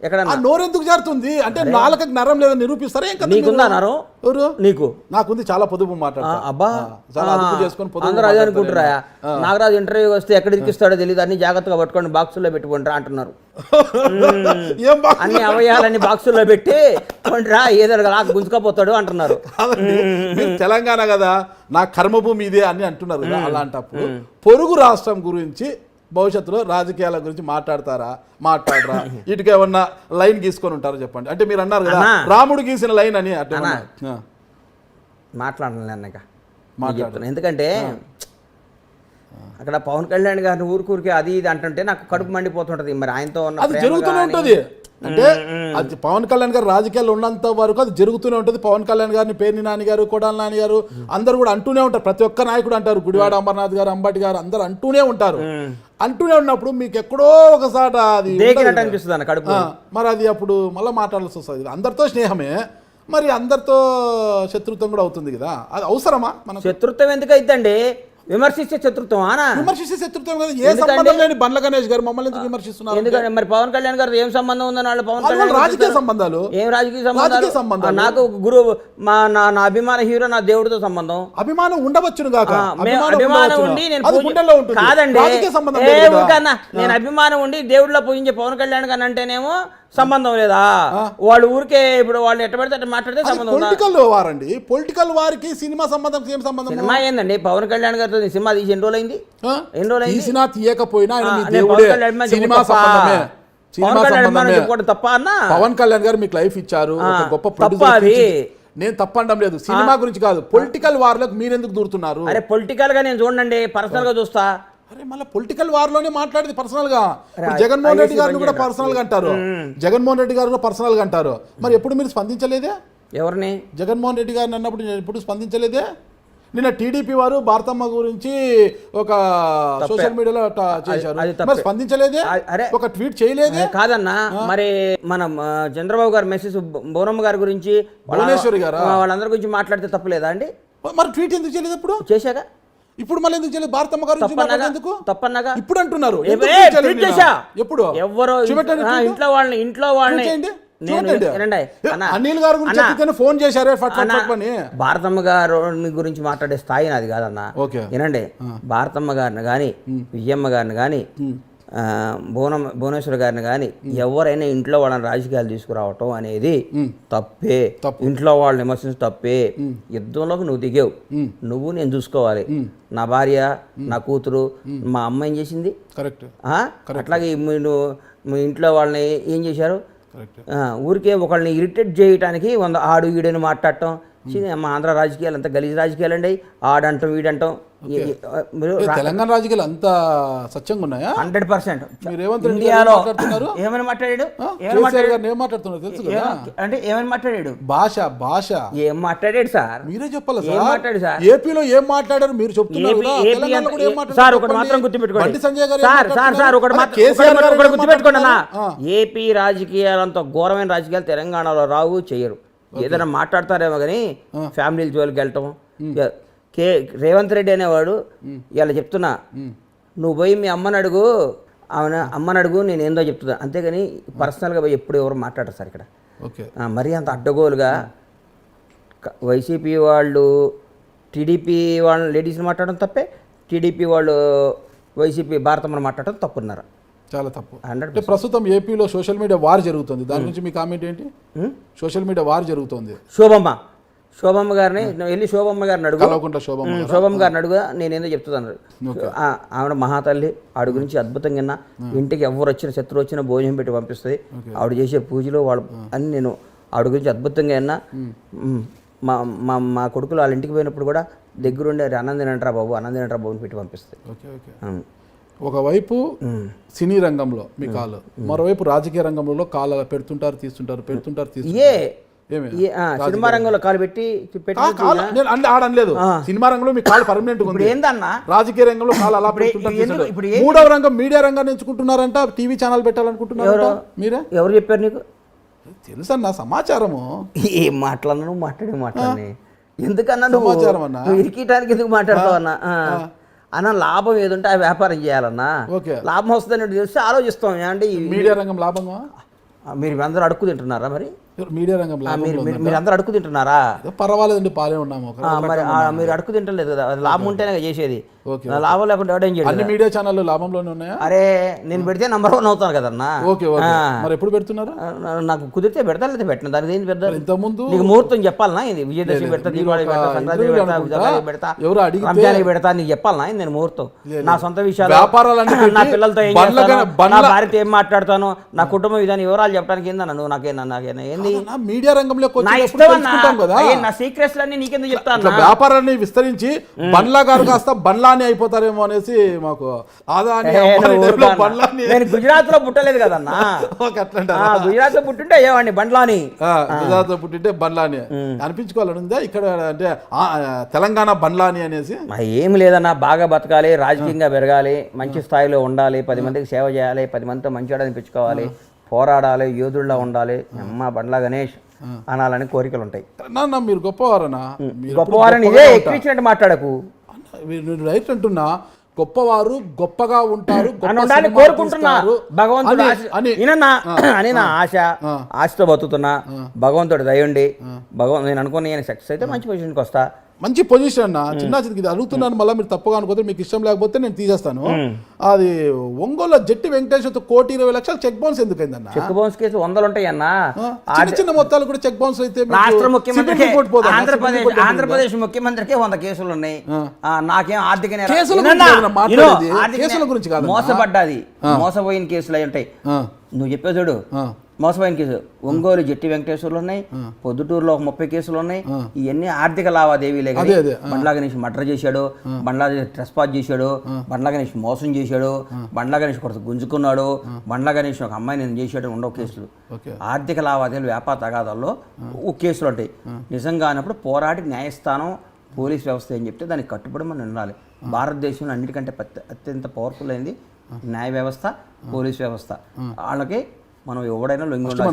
ఎక్కడ నోరు ఎందుకు జారుతుంది? అంటే నాలుకకి నరం లేదని నిరూపిస్తారా? నీకుందా నరం? నీకు? నాకుంది. చాలా పొదుపు మాట్లాడతా. అబ్బా, అందరూ అదే అనుకుంటారా? నాగరాజు ఇంటర్వ్యూ వస్తే ఎక్కడ ఇరికిస్తాడో తెలియదు, అన్ని జాగ్రత్తగా పట్టుకోండి, బాక్సుల్లో పెట్టుకుంటారా అంటున్నారు. అన్ని అవయాలన్నీ బాక్సుల్లో పెట్టి కొండ్రా, ఏదో నాకు గుంజుకపోతాడు అంటున్నారు. తెలంగాణ కదా, నా కర్మభూమి ఇదే అని అంటున్నారు కదా. అలాంటప్పుడు పొరుగు రాష్ట్రం గురించి భవిష్యత్తులో రాజకీయాల గురించి మాట్లాడరా? ఇటుక ఏమన్నా లైన్ గీసుకొని ఉంటారా చెప్పండి. అంటే మీరు అన్నారు కదా రాముడు గీసిన లైన్ అని. అట్లా మాట్లాడలేక మాట్లాడుతున్నా. ఎందుకంటే అక్కడ పవన్ కళ్యాణ్ గారిని ఊరికే అది ఇది అంటుంటే నాకు కడుపు మండిపోతుంటది. మరి ఆయనతో ఉన్న అది ప్రేమ జరుగుతూనే గానీ- ఉంటుంది. అంటే అది పవన్ కళ్యాణ్ గారు రాజకీయాల్లో ఉన్నంత వరకు అది జరుగుతూనే ఉంటుంది. పవన్ కళ్యాణ్ గారిని పేర్ని నాని గారు, కొడాలి నాని గారు అందరూ కూడా అంటూనే ఉంటారు. ప్రతి ఒక్క నాయకుడు అంటారు. గుడివాడ అమర్నాథ్ గారు, అంబటి గారు అందరూ అంటూనే ఉంటారు. అంటూనే ఉన్నప్పుడు మీకు ఎక్కడో ఒకసారి అది దేకినట్టు అనిపిస్తుంది అన్న కడుపు. మరి అది అప్పుడు మళ్ళీ మాట్లాడాల్సి వస్తుంది. అందరితో స్నేహమే, మరి అందరితో శత్రుత్వం కూడా అవుతుంది కదా. అది అవసరమా మనకు? శత్రుత్వం ఎందుకు అయిద్దండి? విమర్శిస్తే శత్రుత్వం ఆనా? విమర్శిస్తే శత్రుత్వం కదా. ఏ సంబంధం లేని బండ్ల గణేష్ గారు మమ్మల్ని ఎందుకు విమర్శిస్తున్నారు? ఎందుకంటే మరి పవన్ కళ్యాణ్ గారు ఏం సంబంధం ఉందని వాళ్ళు పవన్ వాళ్ళ కళ్యాణ్ రాజకీయ సంబంధాలు. ఏం రాజకీయ రాజకీయ సంబంధాలు? సంబంధాలు. నాకు గురువు నా అభిమాన హీరో నా దేవుడితో సంబంధం. అభిమానం ఉండవచ్చును గాక. అభిమానం ఉండి నేను అది గుండెల్లో ఉంటుంది. కాదండి, రాజకీయ సంబంధం ఏ లేదు కదా. ఊరికన్నా నేను అభిమానం ఉండి దేవుడిలో పూజించే పవన్ కళ్యాణ్ గారు అంటేనేమో సంబంధం లేదా? వాళ్ళు ఊరికే ఇప్పుడు వాళ్ళు ఎట్ట పడితే అట్ట మాట్లాడితే సంబంధం ఉందా? పొలిటికల్ వారండి. పొలిటికల్ వారికి సినిమా సంబంధం ఏం సంబంధం? సినిమా ఏందండి? పవన్ కళ్యాణ్ గారితో సినిమా తీసి ఎన్ని రోజులైంది? ఎన్ని రోజులైంది? తీసినా తీయకపోయినా ఆయన మీ నేను దేవుడే. పవన్ కళ్యాణ్ మీద సినిమా తప్ప. సంబంధమే. సినిమా పవన్ కళ్యాణ్ సంబంధమే. మీద చెప్పుకోవడం తప్ప అన్నా? పవన్ కళ్యాణ్ గారు మీకు లైఫ్ ఇచ్చారు, ఒక గొప్ప తప్ప ప్రొడ్యూసర్ అది. నేను తప్పండం లేదు. సినిమా గురించి కాదు, పొలిటికల్ వార్లకు మీరెందుకు దూరుతున్నారు? అరే పొలిటికల్ గా నేను చూడండి, పర్సనల్ గా చూస్తా. అరే మళ్ళీ పొలిటికల్ వార్ లోనే మాట్లాడేది పర్సనల్ గా. ఇప్పుడు జగన్మోహన్ రెడ్డి గారిని కూడా పర్సనల్ గా అంటారు. జగన్మోహన్ రెడ్డి గారు కూడా పర్సనల్ గా అంటారు. మరి ఎప్పుడు మీరు స్పందించలేదే? ఎవరిని? జగన్మోహన్ రెడ్డి గారిని అన్నప్పుడు నేను ఎప్పుడు స్పందించలేదే? నిన్న టీడీపీ వారు భారతమ్మ గురించి ఒక సోషల్ మీడియాలో చేశారు. మరి స్పందించలేదే? అరే ఒక ట్వీట్ చేయలేదే? కాదన్నా, మరి మన చంద్రబాబు గారు మెసేజ్ బోనమ్మ గారి గురించి భువనేశ్వరి గారా వాళ్ళందరి గురించి మాట్లాడితే తప్పలేదా అండి? మరి ట్వీట్ ఎందుకు చేయలేదు? ఇప్పుడు చేశాక ఇప్పుడు మళ్ళీ ఎందుకు చేయలేదు? భారతమ్మ గారు గురించి మాట్లాడేది ఎందుకు? తప్పన్నాగా ఇప్పుడు అంటున్నారు. ఎందుకు ఏ, ట్వీట్ చేయలేదు ట్వీట్ నిన్న? చేశా. ఎప్పుడు? ఎవరో చూపెట్టండి ట్వీట్. ఇంట్లో వాళ్ళని చేయండి. నేను చూడండి. వినండి. అన్నా, అనిల్ గారి గురించి అన్నా, చెప్తేనే ఫోన్ చేశారే ఫట్ ఫట్ అన్నా, ఫట్ అని. భారతమ్మ గారు గురించి మాట్లాడే స్థాయి నాది కాదన్నా. ఓకే. వినండి, భారతమ్మ గారిని కానీ విజయమ్మ గారిని కానీ భువనేశ్వర్ గారిని కానీ ఎవరైనా ఇంట్లో వాళ్ళని రాజకీయాలు తీసుకురావటం అనేది తప్పే. ఇంట్లో వాళ్ళని విమర్శించడం తప్పే. యుద్ధంలోకి నువ్వు దిగావు, నువ్వు నేను చూసుకోవాలి. నా భార్య, నా కూతురు, మా అమ్మ ఏం చేసింది? కరెక్ట్. అట్లాగే మీ ఇంట్లో వాళ్ళని ఏం చేశారు? కరెక్ట్. ఊరికే ఒకళ్ళని ఇరిటేట్ చేయడానికి ఆడు ఈడని మాట్లాడటం. మా ఆంధ్ర రాజకీయాలు అంతా గలీజ్ రాజకీయాలు అండి. ఆడంటాం వీడంటాం. మీరు తెలంగాణ రాజకీయాలు అంత సత్యంగా ఉన్నాయా? 100%. మీరు రేవంత్ రెడ్డి ఇండియాలో మాట్లాడుతున్నారు. ఏమని మాట్లాడాడు? కేసీఆర్ గారిని ఏం మాట్లాడుతున్నారు తెలుసు కదా? అంటే ఏమని మాట్లాడాడు? భాష ఏం మాట్లాడాడు సార్? మీరే చెప్పాలి ఏం మాట్లాడు సార్? ఏపీలో ఏం మాట్లాడారు మీరు చెప్తున్నారు కదా. తెలంగాణలో కూడా ఏం మాట్లాడారు? సార్ ఒకటి మాత్రం గుర్తుపెట్టుకోండి. బండి సంజయ్ గారు సార్ ఒకటి మాత్రం గుర్తుపెట్టుకోండి అన్న. ఏపీ రాజకీయాలంత ఘోరమైన రాజకీయాలు తెలంగాణలో రావు, చెయ్యరు. ఏదైనా మాట్లాడతారేమో కానీ ఫ్యామిలీ జోలికి వెళ్ళటం. రేవంత్ రెడ్డి అనేవాడు ఇలా చెప్తున్నా, నువ్వు పోయి మీ అమ్మని అడుగు, అమ్మని అడుగు, నేను ఏందో చెప్తున్నా. అంతేగాని పర్సనల్గా పోయి ఎప్పుడు ఎవరు మాట్లాడరు సార్ ఇక్కడ. మరీ అంత అడ్డగోలుగా వైసీపీ వాళ్ళు టీడీపీ వాళ్ళని లేడీస్ని మాట్లాడడం తప్పే, టీడీపీ వాళ్ళు వైసీపీ భారతమ్మని మాట్లాడడం తప్పున్నారు. చాలా తప్పు. అంటే ప్రస్తుతం ఏపీలో సోషల్ మీడియా వార్ జరుగుతుంది. దాని గురించి మీ కామెంట్ ఏంటి? సోషల్ మీడియా వార్ జరుగుతుంది. శోభమ్మ గారిని వెళ్ళి శోభమ్మ గారిని అడుగు, శోభమ్మ గారిని అడుగు, నేనేందో చెప్తున్నాను. ఆవిడ మహాతల్లి, ఆవిడ గురించి అద్భుతంగా విన్నా. ఇంటికి ఎవరు వచ్చిన శత్రువు వచ్చినా భోజనం పెట్టి పంపిస్తుంది. ఆవిడ చేసే పూజలు వాళ్ళు అని నేను ఆవిడ గురించి అద్భుతంగా విన్నా. మా కొడుకులు వాళ్ళ ఇంటికి పోయినప్పుడు కూడా దగ్గరుండే అన్నందినంటారా బాబు, అన్నందినంటారా బాబుని పెట్టి పంపిస్తుంది. ఒకవైపు సినీ రంగంలో మీ కాలు, మరోవైపు రాజకీయ రంగంలో కాలు పెడుతుంటారు తీస్తుంటారు. సినిమా రంగంలో కాలు పెట్టి ఆడలేదు. సినిమా రంగంలో మీ కాలు పర్మనెంట్ ఉంది. ఏందన్నా రాజకీయ రంగంలో కాలు అలా పెడుతుంటారు. మూడవ రంగం మీడియా రంగాన్ని ఎంచుకుంటున్నారంట. టీవీ ఛానల్ పెట్టాలనుకుంటున్నారు మీరే. ఎవరు చెప్పారు నీకు? తెలుసన్నా సమాచారము. ఏం మాట్లాడినా నువ్వు మాట్లాడి ఎందుకన్నా సమాచారం అన్నా ఇరికీయడానికి ఎందుకు మాట్లాడతావు అన్నా? అన్న లాభం ఏదుంటే ఆ వ్యాపారం చేయాలన్నా. లాభం వస్తుందని తెలిసి ఆలోచిస్తాం. అంటే మీడియా రంగం లాభంగా మీరు అందరూ అడుక్కు తింటున్నారా? మరి మీడియా రంగం మీరు అందరూ అడుక్కు తింటున్నారా? పర్వాలేదండి, పాలే ఉన్నాము. మరి మీరు అడుక్కు తింటలేదు కదా, అది లాభం ఉంటేనే చేసేది. లాభం లేకుండా ఎవడేం చేయదు. అన్ని మీడియా ఛానల్ లాభంలోనే ఉన్నాయా? అరే నేను పెడితే నంబర్ 1 అవుతాను కదన్నా. మరి ఎప్పుడు పెడుతున్నారు? నాకు కుదిరితే పెడతా, లేదా పెట్టిన దానికి ఏం పెడతా. ఇంతకుముందు నీకు ముహూర్తం చెప్పాలనా? ఇది విజయదశమి పెడతా, దీపావళి పెడతా, సంక్రాంతి పెడతా, ఉగాది పెడతా, రంజానికి పెడతా, నీకు చెప్పాలనా? నేను ముహూర్తం నా సొంత విషయాలు, నా పిల్లలతో ఏం చేస్తాను, నా భార్యతో ఏం మాట్లాడతాను, నా కుటుంబ విధానం వివరాలు చెప్పడానికి ఏందన్నా నువ్వు? నాకేనా ఏంది మీడియా రంగంలోకి నా వచ్చేటప్పుడు ఇష్టం తెలుసుకుంటాం కదా. నా సీక్రెట్స్ అన్ని నీకెందుకు చెప్తాను ఇట్లా వ్యాపారాన్ని విస్తరించి బండ్లా గారు కాస్త బండ్లాని అయిపోతారేమో అనేసి మాకు ఆదాని అంబానీ టైప్లో బండ్లాని. నేను గుజరాత్ లో పుట్టలేదు కదన్నా. గుజరాత్ లో పుట్టుంటే అయ్యేవాడిని బండ్లాని. గుజరాత్ లో పుట్టింటే బండ్లాని అనిపించుకోవాలని ఉందా ఇక్కడ అంటే తెలంగాణ బండ్లాని అనేసి? ఏం లేదన్నా, బాగా బతకాలి, రాజకీయంగా పెరగాలి, మంచి స్థాయిలో ఉండాలి, 10 మందికి సేవ చేయాలి, 10 మందితో మంచివాడు అనిపించుకోవాలి, పోరాడాలి, యోధుల్లా ఉండాలి, అమ్మ బండ్లా గణేష్ అనాలని కోరికలు ఉంటాయి. నాన్న మీరు గొప్పవారనా? గొప్పవారని ఇదే ఎక్కించినట్టు మాట్లాడకు. మీరు రైట్ అంటున్నా, గొప్పవారు గొప్పగా ఉంటారు కోరుకుంటున్నా. భగవంతుడు అని నా ఆశతో బతుకుతున్నా. భగవంతుడు దయండి. నేను అనుకుని నేను సక్సెస్ అయితే మంచి పొజిషన్కి వస్తా. మంచి పొజిషన్ అన్న. చిన్న ఇది అడుగుతున్నాను, మళ్ళీ మీరు తప్పుగా అనుకోతే, మీకు ఇష్టం లేకపోతే నేను తీసేస్తాను. అది ఒంగోలు జట్టి వెంకటేశ్వర 1,20,00,000 చెక్ బౌన్స్ ఎందుకైందన్న? చెక్ బౌన్స్ కేసు 100 ఉంటాయన్నా. చిన్న చిన్న మొత్తాలు కూడా చెక్ బౌన్స్ అయితే రాష్ట్ర ముఖ్యమంత్రి ఆంధ్రప్రదేశ్ ముఖ్యమంత్రికి 100 కేసులు ఉన్నాయి. నాకేం ఆర్థిక కేసుల గురించి కాదు, మోసపడ్డాది, మోసపోయిన కేసులు అయి ఉంటాయి. నువ్వు చెప్పే చూడు, మోసపోయిన కేసు ఒంగోలు జట్టి వెంకటేశ్వర్లు ఉన్నాయి, పొద్దుటూరులో ఒక 30 కేసులు ఉన్నాయి. ఇవన్నీ ఆర్థిక లావాదేవీలే. బండ్లా గణేష్ మర్డర్ చేశాడు, బండ్లా ట్రెస్పాస్ చేశాడు, బండ్లా గణేష్ మోసం చేశాడు, బండ్లా గణేష్ కొడుకు గుంజుకున్నాడు, బండ్లా గణేష్ ఒక అమ్మాయి నేను చేశాడు, ఉండవు కేసులు. ఆర్థిక లావాదేవీలు, వ్యాపార తగాదాల్లో కేసులు ఉంటాయి. నిజంగా అన్నప్పుడు పోరాడి న్యాయస్థానం, పోలీస్ వ్యవస్థ ఏం చెప్తే దానికి కట్టుబడి మనం ఉండాలి. భారతదేశంలో అన్నిటికంటే అత్యంత పవర్ఫుల్ అయింది న్యాయ వ్యవస్థ, పోలీస్ వ్యవస్థ. వాళ్ళకి మనం ఎవడైనా లొంగి ఉండాలి.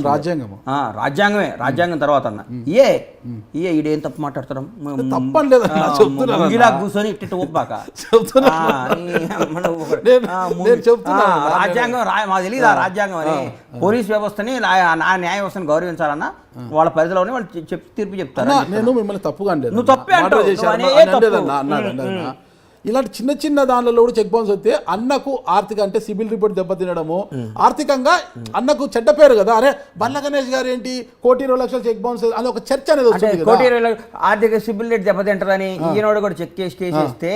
రాజ్యాంగమే, రాజ్యాంగం తర్వాత అన్న ఈడేం తప్పు మాట్లాడతాం, కూర్చొని ఇట్టి ఒప్పాక రాజ్యాంగం మాకు తెలియదు. రాజ్యాంగం అని పోలీస్ వ్యవస్థని, న్యాయ వ్యవస్థని గౌరవించాలన్న వాళ్ళ పరిధిలోనే వాళ్ళు తీర్పు చెప్తారు. నేను మిమ్మల్ని తప్పుగా అనలేదు, నువ్వు తప్పే అంటావు. ఇలాంటి చిన్న చిన్న దానిలో కూడా చెక్ బౌన్స్ వస్తే అన్నకు ఆర్థిక అంటే సిబిల్ రిపోర్ట్ దెబ్బతినడము, ఆర్థికంగా అన్నకు చెడ్డ పేరు కదా. అరే బండ్ల గణేష్ గారు ఏంటి 1,20,00,000 చెక్ బౌన్స్ అని ఒక చర్చ అనేది వస్తుంది. 1,20,00,000 ఆర్థిక సిబిల్ రేట్ దెబ్బతింటారని ఈయనోడు కూడా చెక్ చేసి కేసేస్తే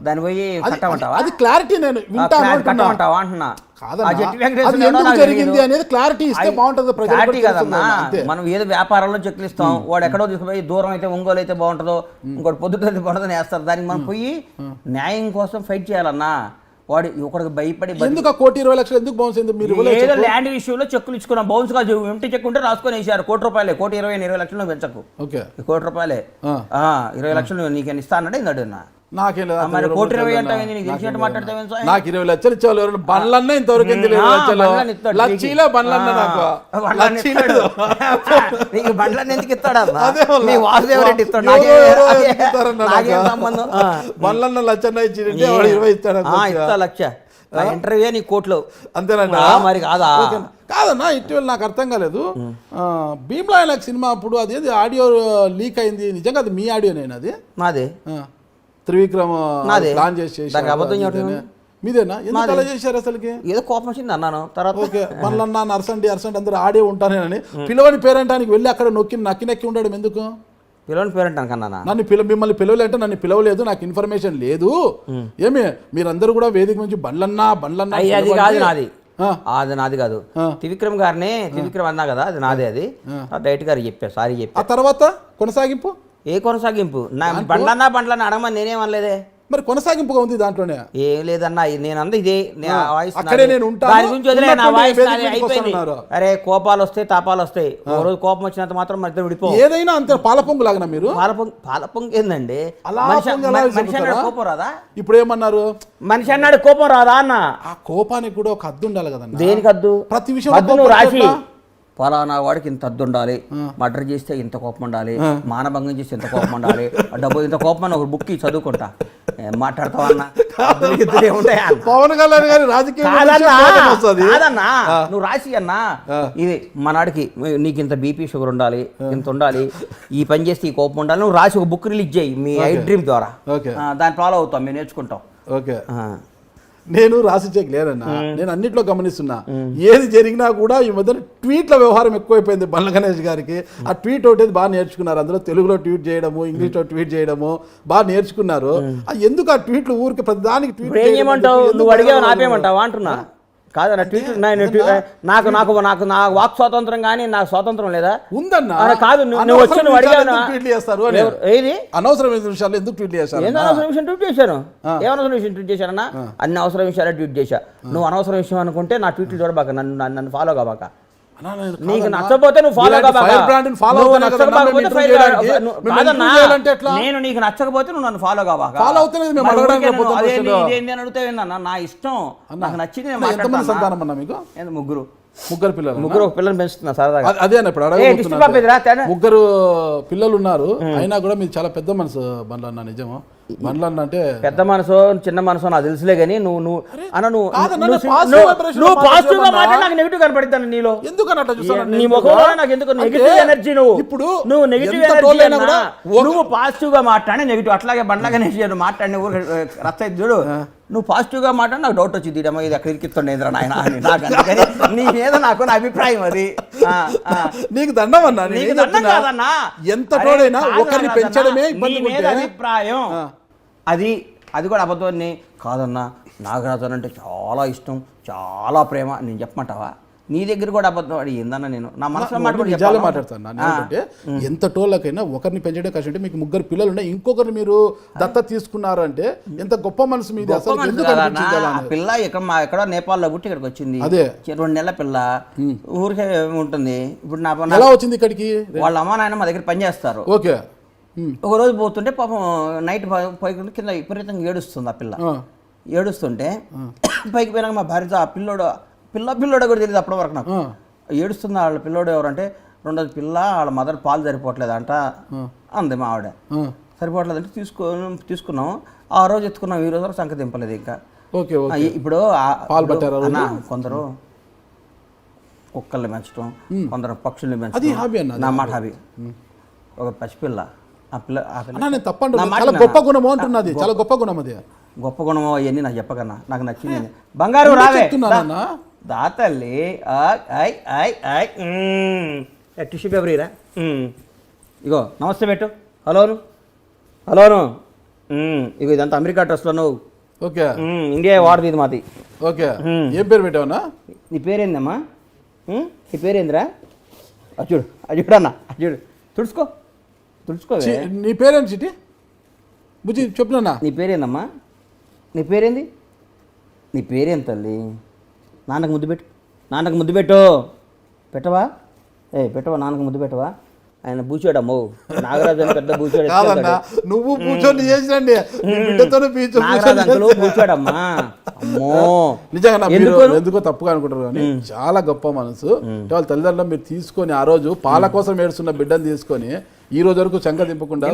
దాన్ని పోయి కట్టమంటావా? అది క్లారిటీ నేను కట్టమంటావా అంటున్నా. జరిగింది అనేది క్లారిటీ ఇస్తే బాగుంటుంది. మనం ఏదో వ్యాపారంలో చెక్లు ఇస్తాం, వాడు ఎక్కడో తీసుకుపోయి దూరం అయితే ఒంగోలు అయితే బాగుంటుందో, ఇంకోటి పొద్దుటైతే బాగుంటుందని వేస్తారు. దానికి మనం పోయి న్యాయం కోసం ఫైట్ చేయాలన్నా. వాడు ఒకడికి భయపడి ఎందుకు 1,20,00,000 ఎందుకు బౌన్స్ అయింది? మీరు ఏదో ల్యాండ్ విషయంలో చెక్కులు ఇచ్చుకున్నాం, బౌన్స్ కాదు, ఎంటీ చెక్ ఉంటే రాసుకొని వేసారు. ₹1,20,000, 1,20,000 పెంచకు, ₹1,20,000 20,00,000 నీకు ఇస్తా అన్నాడు. ఇందాడు నాకేం లేదు, మరి 1,20,000 అంటే మాట్లాడితే నాకు 20,00,000 ఇచ్చేవాళ్ళు. బండ్లన్నా ఇంతవరకు లక్షీలో బండ్లన్నా నాకు నీకు బండ్లన్నీ ఎందుకు ఇస్తాడా? వాసుదేవరెడ్డి ఇస్తాడు, సంబంధం. బండ్లన్నా లక్షన్న ఇచ్చింటే 20 ఇస్తాడు. ఇస్తా లక్ష ఇంటర్వ్యూ నీ కోట్లు అంతేనండి. మరి కాదన్నా, ఇటీవల నాకు అర్థం కాలేదు, భీమ్లా నాకు సినిమా అప్పుడు అదేది ఆడియో లీక్ అయింది, నిజంగా అది మీ ఆడియోనేనా? అది మాదే. త్రివిక్రమ్ ప్లాన్ చేసి మీదేనా? ఎందుకు అలా చేశారు? అసలుకి ఏదో కోపం వచ్చింది అన్నాను. తర్వాత ఓకే మళ్ళీ అరసండి అందరూ ఆడే ఉంటానేనని పిలవని పేరెంటానికి వెళ్ళి అక్కడ నక్కి ఉండడం ఎందుకు? పిలవని పేరెంటానికి అన్నా నన్ను మిమ్మల్ని పిలవలేంటే నన్ను పిలవలేదు, నాకు ఇన్ఫర్మేషన్ లేదు. ఏమి మీరందరూ కూడా వేదిక నుంచి బండ్లన్నా అది కాదు నాది, అది నాది కాదు. త్రివిక్రమ్ గారిని త్రివిక్రమ్ అన్నా కదా, అది నాదే. అది డైరెక్ట్ గారికి చెప్పా, సారీ చెప్పా. ఆ తర్వాత కొనసాగింపు ఏ కొనసాగింపు? బండ్లన్నా అడగమని నేనేమనలేదే. మరి కొనసాగింపుగా ఉంది దాంట్లోనే. ఏం లేదన్నా, నేను అంద ఇదే అక్కడే నేను అయిపోయింది. అరే కోపాలు వస్తాయి, తాపాలు వస్తాయి. ఓ రోజు కోపం వచ్చినంత మాత్రం మధ్య విడిపో. ఏదైనా అంతే పాలపొంగు లాగా మీరు. పాలపొంగు ఏందండి? మనిషి అన్నాడు కోపం రాదా? ఇప్పుడు ఏమన్నారు? మనిషి అన్నాడు కోపం రాదా అన్న. ఆ కోపానికి కూడా ఒక హద్దు ఉండాలి కదన్నా. దేనికి హద్దు? ప్రతి విషయం నువ్వు రాసి ఫలానా వాడికి ఇంత హద్దు ఉండాలి, మర్డర్ చేస్తే ఇంత కోపం ఉండాలి, మానభంగం చేస్తే ఇంత కోపం ఉండాలి, డబ్బు ఇంత కోపం అని ఒక బుక్ చదువుకుంటా మాట్లాడతావన్నా. పవన్ కళ్యాణ్ గారి కాదన్నా, నువ్వు రాసి అన్నా ఇది మనాడికి నీకు ఇంత బీపీ షుగర్ ఉండాలి, ఇంత ఉండాలి, ఈ పని చేస్తే ఈ కోపం ఉండాలి, నువ్వు రాసి ఒక బుక్ రిలీజ్ చేయి మీ ఐ డ్రీమ్ ద్వారా. దాన్ని ఫాలో అవుతాం, మేము నేర్చుకుంటాం. ఓకే నేను రాసిచ్చేకి లేదన్నా, నేను అన్నిట్లో గమనిస్తున్నా. ఏది జరిగినా కూడా ఈ మధ్య ట్వీట్ల వ్యవహారం ఎక్కువైపోయింది బండ్ల గణేష్ గారికి. ఆ ట్వీట్ ఒకటి బాగా నేర్చుకున్నారు, అందులో తెలుగులో ట్వీట్ చేయడము, ఇంగ్లీష్లో ట్వీట్ చేయడము బాగా నేర్చుకున్నారు. ఎందుకు ఆ ట్వీట్లు ఊరికి ప్రతిదానికి ట్వీట్ చేయమంటావు? నువ్వు అడిగావు నాపేమంటావా అంటున్నా. కాదన్న ట్వీట్ నాకు నాకు నాకు నా వాక్ స్వాతంత్రం కానీ నాకు స్వాతంత్రం లేదా ఉందన్నా. కాదు నువ్వు వచ్చి నువ్వు అడిగాను ట్వీట్లు చేస్తారు అని. ఏది అనవసరమైన విషయాలు ఎందుకు ట్వీట్ చేశారు? ఏందో అనవసరం విషయం ట్వీట్ చేశాను. ఏమనవసరం విషయం ట్వీట్ చేశానన్నా? అన్ని అవసరం విషయాలే ట్వీట్ చేశా. నువ్వు అనవసరం విషయం అనుకుంటే నా ట్వీట్లు చూడబాక, నన్ను ఫాలో కాబాక. నీకు నచ్చకపోతే నువ్వు ఫాలో కాబాక. నేను నీకు నచ్చకపోతే నువ్వు నన్ను ఫాలో కాబాక. ఇదేంటి అని అడిగితే నా ఇష్టం, నాకు నచ్చింది నేను మాట్లాడతాను. ముగ్గురు పిల్లలు, ముగ్గురు ఒక పిల్లలు పెంచుతున్నా సరదాగా. అదే ఇప్పుడు అడగబోతున్నా. ముగ్గురు పిల్లలు ఉన్నారు, అయినా కూడా మీరు చాలా పెద్ద మనసు బండ్లన్న. నిజమా? బండ్లన్న అంటే పెద్ద మనసు చిన్న మనసు నాకు తెలుసులే కానీ నువ్వు పాజిటివ్ గా మాట్లాడి నాకు నెగిటివ్ కనపడుతాను నీలో. నీ ముఖంలో నాకు ఎందుకు నెగిటివ్ ఎనర్జీ? నువ్వు నెగిటివ్ ఎనర్జీ అన్నా, నువ్వు పాజిటివ్ గా మాట్లాడి నెగిటివ్. అట్లాగే బండ్లాగా మాట్లాడిన ఊరు రచ్చ చూడు. నువ్వు పాజిటివ్ గా మాట్లాడి నాకు డౌట్ వచ్చింది, అమ్మ ఇది అక్కడ ఇరికిస్తుండేదిరా నాయన అని. నాకు అందుకని నీ మీద నాకు నా అభిప్రాయం అది. నీకు దండం అన్నా, నీకు దండం కాదన్నా. ఎంత తోడైనా ఒకరిని పెంచడమే అభిప్రాయం. అది కూడా అబద్ధాన్ని కాదన్నా. నాగరాజన్ అంటే చాలా ఇష్టం, చాలా ప్రేమ. నేను చెప్పమంటావా? నీ దగ్గర కూడా అబద్ధం అడి ఏందన్నా? నేను నా మనసులో మాట్లాడతాను. ఎంత టోళ్ళకైనా ఒకరిని పెంచడం కష్టం. అంటే మీకు ముగ్గురు పిల్లలు ఉన్నాయి, ఇంకొకరిని మీరు దత్త తీసుకున్నారు అంటే ఎంత గొప్ప మనసు మీది. పిల్ల ఎక్కడో నేపాల్లో పుట్టి ఇక్కడికి వచ్చింది. అదే 2 నెలల పిల్ల ఊరికే ఉంటుంది. ఇప్పుడు నా ఎలా వచ్చింది ఇక్కడికి? వాళ్ళ అమ్మ నాయన మా దగ్గర పనిచేస్తారు. ఓకే. ఒక రోజు పోతుంటే పాపం నైట్ పైకి కింద విపరీతంగా ఏడుస్తుంది ఆ పిల్ల. ఏడుస్తుంటే పైకి పోయినాక మా భార్యతో ఆ పిల్లోడు కూడా తెలియదు అప్పటి వరకు నాకు. ఏడుస్తుంది వాళ్ళ పిల్లోడు ఎవరంటే, 2 పిల్ల వాళ్ళ మదర్ పాలు సరిపోవట్లేదంట అంది మా ఆవిడ. సరిపోవట్లేదంటే తీసుకున్నాం. ఆ రోజు ఎత్తుకున్నాం, ఈ రోజు వరకు సంఖ్య దింపలేదు ఇంకా. ఇప్పుడు కొందరు కుక్కల్ని పెంచడం, కొందరు పక్షుల్ని పెంచడం నా మాట హాబీ. ఒక పసిపిల్ల గొప్ప గుణం అంటున్నది, చాలా గొప్ప గుణం. అది గొప్ప గుణం అవన్నీ నాకు చెప్పకన్నా, నాకు నచ్చింది. బంగారు రావే దాతల్లి టిష్యూ పేపర్ ఇరా. ఇగో నమస్తే పెట్టు. హలోను ఇగో ఇదంతా అమెరికా డ్రెస్లో నువ్వు. ఓకే. ఇండియా వాడది ఇది మాది. ఓకే. ఏం పేరు పెట్టావన్నా? నీ పేరేందమ్మా? నీ పేరేందిరా? చూడు అన్నా, చూడు తుడుచుకో. నీ పేరేంటి చిటి? బుజ్జి చెప్పునా. నీ పేరేందమ్మా? నీ పేరేంది? నీ పేరేం తల్లి? నాన్నకు ముద్దు పెట్టు. పెట్టవా? పెట్టవా? నాన్నకు ముద్దు పెట్టవా? ఆయన బూచాడమ్మో, నాగరాజు అని పెద్ద బూచాడు. నువ్వు కూర్చొని చేసినండి, నాగరాజు అంకులు బూచాడమ్మా. అమ్మో నిజంగా ఎందుకో తప్పుగా అనుకుంటారు కానీ చాలా గొప్ప మనసు. వాళ్ళ తల్లిదండ్రులు మీరు తీసుకొని ఆ రోజు పాల కోసం ఏడుస్తున్న బిడ్డను తీసుకొని ఈ రోజు వరకు చంక దింపకుండా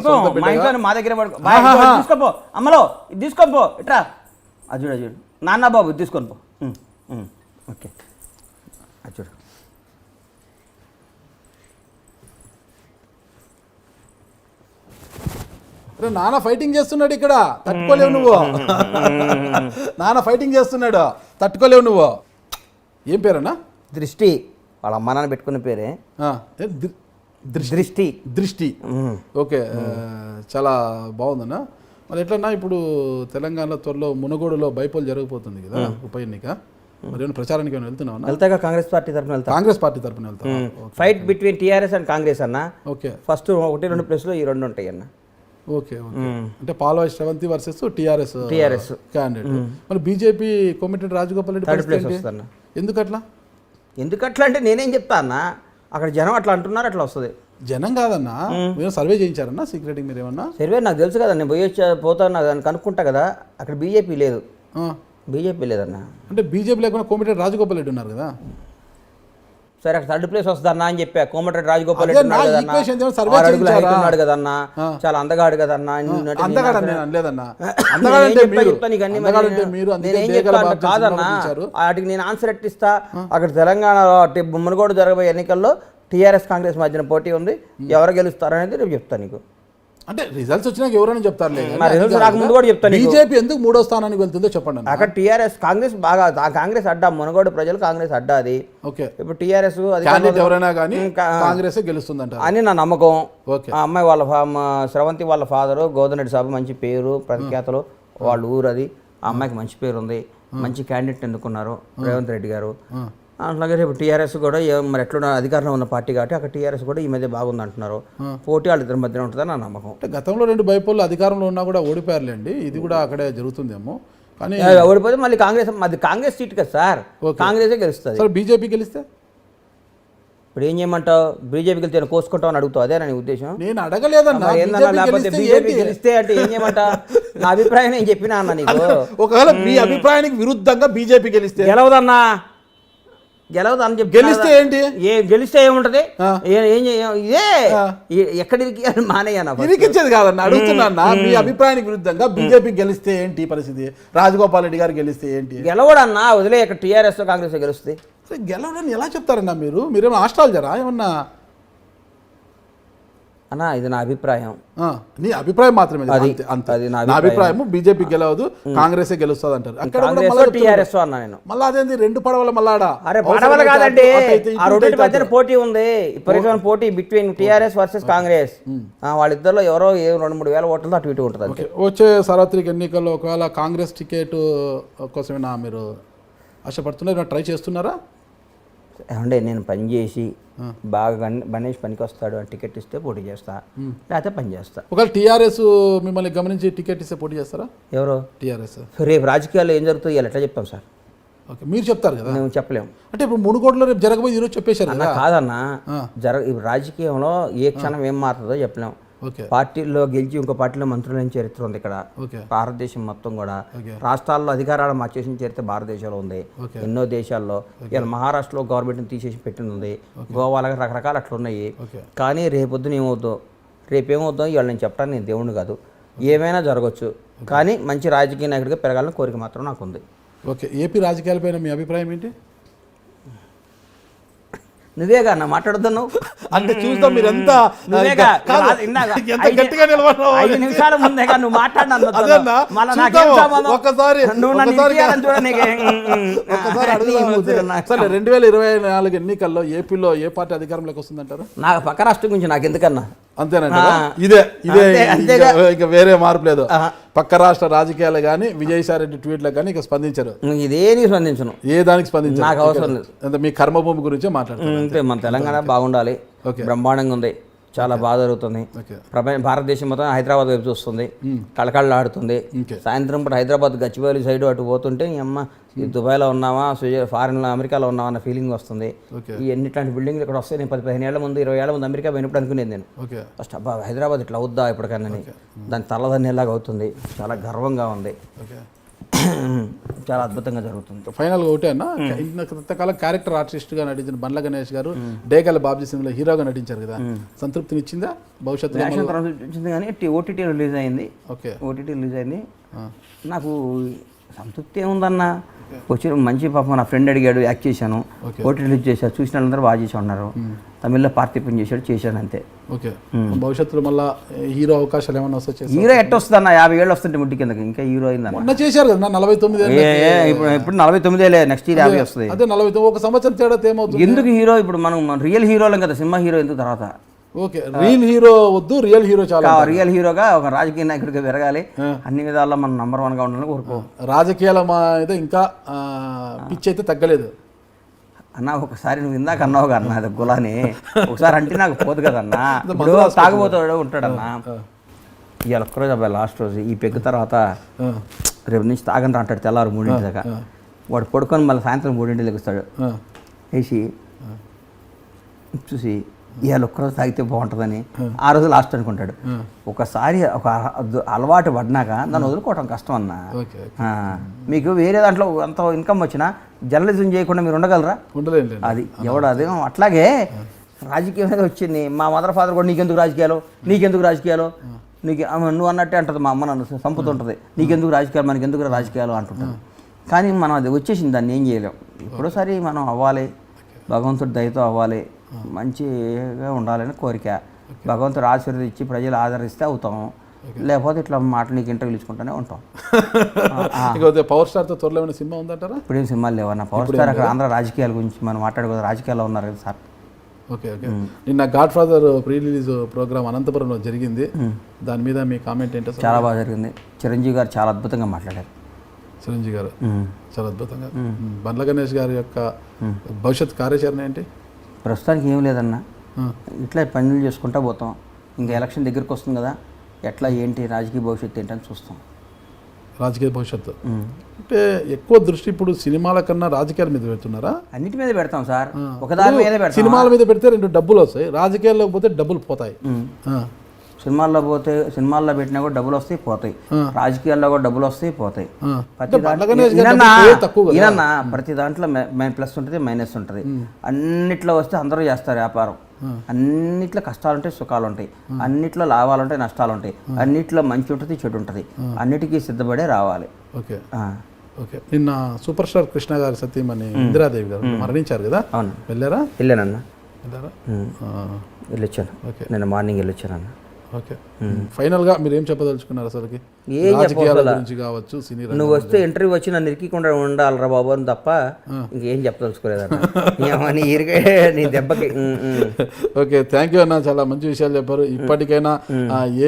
మా దగ్గర తీసుకోపో, అమ్మలో తీసుకోపో, ఇట్రా చూడు నాన్న బాబు తీసుకొని పో. ఓకే చూడు. నాన్న ఫైటింగ్ చేస్తున్నాడు ఇక్కడ, తట్టుకోలేవు నువ్వు. నాన్న ఫైటింగ్ చేస్తున్నాడు, తట్టుకోలేవు నువ్వు. ఏం పేరన్నా? దృష్టి. వాళ్ళ అమ్మ నాన్న పెట్టుకున్న పేరే దృష్టి. ఓకే. చాలా బాగుందన్నా. మరి ఎట్లన్నా ఇప్పుడు తెలంగాణలో త్వరలో మునగోడులో బైపోల్ జరగబోతుంది కదా, ఉప ఎన్నిక. మరి ఏమైనా ప్రచారానికి ఏమైనా వెళ్తున్నావా? వెళ్తాగా, కాంగ్రెస్ పార్టీ తరఫున వెళ్తా. Fight between TRS and Congress అన్న. ఓకే. ఫస్ట్ 1-2 ప్లేస్లో ఈ 2 ఉంటాయి అన్న. ఓకే. అంటే Palvai Sravanthi versus TRS candidate. మరి బీజేపీ కోమటిరెడ్డి రాజగోపాల్ రెడ్డి ఎందుకట్లా అంటే నేనేం చెప్తా అన్న, అక్కడ జనం అట్లా అంటున్నారు, అట్లా వస్తుంది. జనం కాదన్నా, మీరు సర్వే చేయించారన్నా సీక్రెట్? మీరు ఏమన్నా సర్వే నాకు తెలుసు కదా, నేను పోతాను కనుక్కుంటా కదా. అక్కడ బీజేపీ లేదన్నా. అంటే బీజేపీ లేకుండా కోమటిరెడ్డి రాజగోపాల్ రెడ్డి ఉన్నారు కదా. సరే అక్కడ 3rd ప్లేస్ వస్తుందన్నా అని చెప్పా. కోమటిరెడ్డి రాజగోపాల్ రెడ్డి ఉన్నాడు కదన్నా, చాలా అందగాడు కదన్నా. కాదన్నా, వాటికి నేను ఆన్సర్ ఎట్టిస్తా. అక్కడ తెలంగాణ మునుగోడు జరగబోయే ఎన్నికల్లో టీఆర్ఎస్ కాంగ్రెస్ మధ్యన పోటీ ఉంది, ఎవరు గెలుస్తారనేది రేపు చెప్తాను నీకు. అంటే రిజల్ట్స్ వచ్చినాక ఎవరైనా చెప్తారు. రిజల్ట్స్ రాకముందు కూడా చెప్తాను. బీజేపీ ఎందుకు 3వ స్థానానికి వెళ్తుందో చెప్పండి. అక్కడ టీఆర్ఎస్ కాంగ్రెస్ బాగా, కాంగ్రెస్ అడ్డా, మునగోడు ప్రజలు కాంగ్రెస్ అడ్డా అది. ఓకే. ఇప్పుడు టీఆర్ఎస్ ఎవరైనా కానీ కాంగ్రెస్ గెలుస్తుందంట అని నా నమ్మకం. ఆ అమ్మాయి వాళ్ళ శ్రవంతి వాళ్ళ ఫాదరు గోదరెడ్డి సాబు, మంచి పేరు ప్రఖ్యాతలు, వాళ్ళ ఊరు అది. ఆ అమ్మాయికి మంచి పేరు ఉంది. మంచి క్యాండిడేట్ ఎన్నుకున్నారు రేవంత్ రెడ్డి గారు. అట్లాగే రేపు టీఆర్ఎస్ కూడా మరి ఎట్లా అధికారంలో ఉన్న పార్టీ కాబట్టి అక్కడ టీఆర్ఎస్ కూడా ఈ మధ్య బాగుంది అంటున్నారు. పోటీ వాళ్ళిద్దరి మధ్యన ఉంటుందని నా నమ్మకం. అంటే గతంలో 2 బైపోళ్ళు అధికారంలో ఉన్నా కూడా ఓడిపోయారులేండి, ఇది కూడా అక్కడే జరుగుతుందేమో. కానీ ఓడిపోతే మళ్ళీ కాంగ్రెస్ సీట్ కదా సార్, కాంగ్రెసే గెలుస్తుంది. సార్ బీజేపీ గెలిస్తే ఇప్పుడు ఏం చేయమంటావు? బీజేపీ గెలిస్తే కోసుకుంటావు అని అడుగుతావు, అదే నా ఉద్దేశం. నేను అడగలేదన్నా. లేకపోతే బీజేపీ గెలిస్తే అంటే ఏం చేయమంటా? నా అభిప్రాయం నేను చెప్పినా అన్న నీకు. ఒకవేళ మీ అభిప్రాయానికి విరుద్ధంగా బీజేపీ గెలిస్తే గెలవదన్నా, గెలవదు అని చెప్పి గెలిస్తే ఏంటి? గెలిస్తే ఏముంటది? ఇదే ఎక్కడికి మానేయనా? ఇరికించేది కాదన్న, అడుగుతున్నా. మీ అభిప్రాయానికి విరుద్ధంగా బీజేపీ గెలిస్తే ఏంటి పరిస్థితి? రాజగోపాల్ రెడ్డి గారు గెలిస్తే ఏంటి? గెలవడన్నా, వదిలే. ఇక్కడ టీఆర్ఎస్ కాంగ్రెస్ గెలుస్తుంది. గెలవడని ఎలా చెప్తారన్నా మీరు? మీరేమో ఆస్ట్రాలజరా ఏమన్నా? అన్నా ఇది నా అభిప్రాయం. నీ అభిప్రాయం మాత్రమే. నా అభిప్రాయం బీజేపీ గెలవదు, కాంగ్రెస్ గెలుస్తుంది అంటారు. మళ్ళీ అదేంది 2 పడవల మళ్ళాడా? అరే పడవలు కాదండి, ఆ రెండింటి మధ్యన పోటీ ఉంది. ఇప్పుడు పోటీ బిట్వీన్ టీఆర్ఎస్ వర్సెస్ కాంగ్రెస్. వాళ్ళిద్దరిలో ఎవరో 2-3 వేల ఓట్లతో అటు ఇటు ఉంటుంది. వచ్చే సార్వత్రిక ఎన్నికల్లో ఒకవేళ కాంగ్రెస్ టికెట్ కోసమేనా మీరు ఆశపడుతున్నారు, ట్రై చేస్తున్నారా? అంటే నేను పనిచేసి బాగా గణేష్ పనికి వస్తాడు అని టికెట్ ఇస్తే పోటీ చేస్తా, లేకపోతే పని చేస్తా. ఒకవేళ టీఆర్ఎస్ మిమ్మల్ని గమనించి టికెట్ ఇస్తే పోటీ చేస్తారా? ఎవరు? టీఆర్ఎస్. రేపు రాజకీయాల్లో ఏం జరుగుతుందో ఎట్లా చెప్తాం సార్? ఓకే, మీరు చెప్తారు కదా, మేము చెప్పలేము. అంటే ఇప్పుడు మునుగోడులో రేపు జరగబోయి ఈరోజు చెప్పేశారు అన్న. కాదన్నా, రాజకీయంలో ఏ క్షణం ఏం మారుతుందో చెప్పలేము. పార్టీల్లో గెలిచి ఇంకో పార్టీలో మంత్రులైన చరిత్ర ఉంది ఇక్కడ భారతదేశం మొత్తం కూడా. రాష్ట్రాల్లో అధికారాలు మార్చేసిన చరిత్ర భారతదేశంలో ఉంది ఎన్నో దేశాల్లో. ఇలా మహారాష్ట్రలో గవర్నమెంట్ని తీసేసి పెట్టింది, గోవాలో రకరకాలు అట్లా ఉన్నాయి. కానీ రేపొద్దున ఏమవుద్దో, రేపేమవుద్దో ఇవాళ నేను చెప్పడానికి నేను దేవుణ్ణి కాదు, ఏమైనా జరగచ్చు. కానీ మంచి రాజకీయ నాయకుడిగా పెరగాలని కోరిక మాత్రం నాకు ఉంది. ఓకే, ఏపీ రాజకీయాలపైన మీ అభిప్రాయం ఏంటి? నువ్వేగా అన్న మాట్లాడుతున్నావు అంటే చూస్తాం మీరు ఎంత 5 నిమిషాల ముందేగా నువ్వు మాట్లాడినా. ఒకసారి 2024 ఎన్నికల్లో ఏపీలో ఏ పార్టీ అధికారంలోకి వస్తుందంటారు? నాకు పక్క రాష్ట్రం గురించి నాకు ఎందుకన్నా, అంతేనంట. ఇదే ఇక వేరే మార్పు లేదు. పక్క రాష్ట్ర రాజకీయాలు కానీ విజయసాయి రెడ్డి ట్వీట్లకు కానీ ఇక స్పందించారు. ఇదేనికి స్పందించను, ఏ దానికి స్పందించారు, నాకు అవసరం లేదు. మీ కర్మభూమి గురించే మాట్లాడుతున్నారు. మన తెలంగాణ బాగుండాలి, బ్రహ్మాండంగా ఉంది, చాలా బాగా జరుగుతుంది. భారతదేశం మొత్తం హైదరాబాద్ వైపు చూస్తుంది, కళకళలాడుతుంది. సాయంత్రం పూట హైదరాబాద్ గచ్చిబౌలి సైడ్ అటు పోతుంటే ఈ అమ్మ దుబాయ్లో ఉన్నావా, ఫారిన్లో అమెరికాలో ఉన్నావా అన్న ఫీలింగ్ వస్తుంది. ఈ ఎన్నిట్లాంటి బిల్డింగ్లు ఇక్కడ వస్తాయి. నేను 15 ఏళ్ల ముందు 20 ఏళ్ల ముందు అమెరికా పోయినప్పుడు అనుకునేది నేను ఫస్ట్, అబ్బా హైదరాబాద్ ఇట్లా అవుద్దా ఇప్పటికన్నా, దాని తల్లదన్నేలాగా అవుతుంది. చాలా గర్వంగా ఉంది, చాలా అద్భుతంగా జరుగుతుంది. ఫైనల్గా ఒకటే అన్న, ఇంతకాలం క్యారెక్టర్ ఆర్టిస్ట్గా నటించిన బండ్ల గణేష్ గారు డేగల బాబ్జీ సినిమాలో హీరోగా నటించారు కదా, సంతృప్తిని ఇచ్చిందా? భవిష్యత్తులో వచ్చింది కానీ ఓటీటీ రిలీజ్ అయింది. ఓకే, ఓటీటీ రిలీజ్ అయింది. నాకు సంతృప్తి ఏముందన్న, వచ్చి మంచి పాపం నా ఫ్రెండ్ అడిగాడు, యాక్ట్ చేశాను, ఓటీ రిలీజ్ చేశారు, చూసిన వాళ్ళందరూ బాగా చేసి ఉన్నారు. తమిళ్లో పార్టిసిపేట్ చేశాను అంతే. ఓకే, భవిష్యత్తులో మళ్ళీ హీరో అవకాశాలు ఏమన్నా వస్తాయి? హీరో ఎట్ట వస్తుందన్న, 50 ఏళ్ళు వస్తుంటే ముట్టి కిందకి, ఇంకా హీరో అయిందన్న చేశారు కదా 49. ఇప్పుడు 49 నెక్స్ట్ ఇయర్ 50 వస్తుంది. అదే 49, 1 సంవత్సరం తేడా ఏమవుతుంది? ఎందుకు హీరో ఇప్పుడు మనం రియల్ హీరోలం కదా, సినిమా హీరో ఎందుకు తర్వాత? ఓకే, రియల్ హీరో వద్దు, రియల్ హీరో చాలా. రియల్ హీరోగా ఒక రాజకీయ నాయకుడిగా పెరగాలి, అన్ని విధాల్లో మనం నంబర్ 1గా ఉండాలని కోరుకో. రాజకీయాల అయితే ఇంకా పిచ్చి అయితే తగ్గలేదు అన్న. ఒకసారి నువ్వు ఇందాక అన్నావు కదా అన్న, అది గులాని ఒకసారి అంటే నాకు పోదు కదన్నా. ఇప్పుడు తాగుబోతాడు ఉంటాడన్నా, ఇవాళ ఒక్కరోజు అబ్బాయి లాస్ట్ రోజు ఈ పెగ్గు తర్వాత రేపు నుంచి తాగండి అంటాడు తెల్లారు 3 దాకా. వాడు పడుకొని మళ్ళీ సాయంత్రం 3 లెగుస్తాడు, వేసి చూసి ఇవాళ ఒక్కరోజు తాగితే బాగుంటుందని ఆ రోజు లాస్ట్ అనుకుంటాడు. ఒకసారి ఒక అలవాటు పడినాక దాన్ని వదులుకోవటం కష్టం అన్న. మీకు వేరే దాంట్లో ఎంత ఇన్కమ్ వచ్చినా జర్నలిజం చేయకుండా మీరు ఉండగలరా? అది ఎవడు అదే. అట్లాగే రాజకీయం మీద వచ్చింది. మా మదర్ ఫాదర్ కూడా నీకెందుకు రాజకీయాలు, నీకెందుకు రాజకీయాలు, నీకు నువ్వు అన్నట్టే అంటుంది మా అమ్మ, నన్ను సంపుతుంటుంది, నీకెందుకు రాజకీయాలు, మనకెందుకు రాజకీయాలు అంటుంటుంది. కానీ మనం అది వచ్చేసింది, దాన్ని ఏం చేయలేం. ఇప్పుడోసారి మనం అవ్వాలి, భగవంతుడి దయతో అవ్వాలి, మంచిగా ఉండాలని కోరిక. భగవంతుడు ఆశీర్వదించి ప్రజలు ఆదరిస్తే అవుతాం, లేకపోతే ఇట్లా మాటలు నీకు ఇంటర్వ్యూలు ఇచ్చుకుంటూనే ఉంటాం. పవర్ స్టార్తో త్వరలో ఏమైనా సినిమా ఉందంటారా? ఇప్పుడేం సినిమాలు లేవన్నా. పవర్ స్టార్ అక్కడ ఆంధ్ర రాజకీయాల గురించి మనం మాట్లాడుకోదు, రాజకీయాల్లో ఉన్నారు కదా సార్. ఓకే ఓకే, నిన్న Godfather pre release programme అనంతపురంలో జరిగింది, దాని మీద మీ కామెంట్ ఏంటో? చాలా బాగా జరిగింది. చిరంజీవి గారు చాలా అద్భుతంగా మాట్లాడారు. చిరంజీవి గారు చాలా అద్భుతంగా. బండ్ల గణేష్ గారి యొక్క భవిష్యత్ కార్యాచరణ ఏంటి? ప్రస్తుతానికి ఏం లేదన్నా, ఇట్లా పనులు చేసుకుంటా పోతాం. ఇంకా ఎలక్షన్ దగ్గరికి వస్తుంది కదా, ఎట్లా ఏంటి రాజకీయ భవిష్యత్తు ఏంటని చూస్తాం. రాజకీయ భవిష్యత్తు అంటే ఎక్కువ దృష్టి ఇప్పుడు సినిమాల కన్నా రాజకీయాల మీద పెడుతున్నారా? అన్నిటి మీద పెడతాం సార్, ఒకదాని మీద పెడతాం. సినిమాల మీద పెడితే 2 డబ్బులు వస్తాయి, రాజకీయాల్లోకి పోతే డబ్బులు పోతాయి. సినిమాల్లో పెట్టినా కూడా డబ్బులు వస్తాయి పోతాయి, రాజకీయాల్లో కూడా డబ్బులు వస్తాయి పోతాయి. ప్రతి దాంట్లో ప్లస్ ఉంటుంది మైనస్ ఉంటుంది. అన్నిట్లో వస్తే అందరూ చేస్తారు వ్యాపారం, అన్నిట్లో కష్టాలు ఉంటాయి సుఖాలు ఉంటాయి, అన్నిట్లో లాభాలు ఉంటాయి నష్టాలు ఉంటాయి, అన్నిట్లో మంచి ఉంటుంది చెడు ఉంటుంది, అన్నిటికీ సిద్ధపడే రావాలి. Okay okay. నిన్న సూపర్ స్టార్ కృష్ణ గారి సతీమణి ఇందిరాదేవి గారు మరణించారు కదా, అవును వెళ్ళారా? వెళ్ళానన్నా, వెళ్ళొచ్చాను. ఓకే, నిన్న మార్నింగ్ వెళ్ళొచ్చానన్నా. ఓకే, ఫైనల్ గా మీరు ఏం చెప్పదలుచుకున్నారు అసలుకి? రాజకీయాల గురించి కావచ్చు, సినీ రంగం. నువ్వు వస్తే ఇంటర్వ్యూ వచ్చి నన్ను ఇరికికుండా ఉండాలరా బాబు అని తప్ప ఇంకేం చెప్పదలుచుకోలేదన్నా నీ దెబ్బకి. ఓకే, థ్యాంక్ యూ అన్న, చాలా మంచి విషయాలు చెప్పారు. ఇప్పటికైనా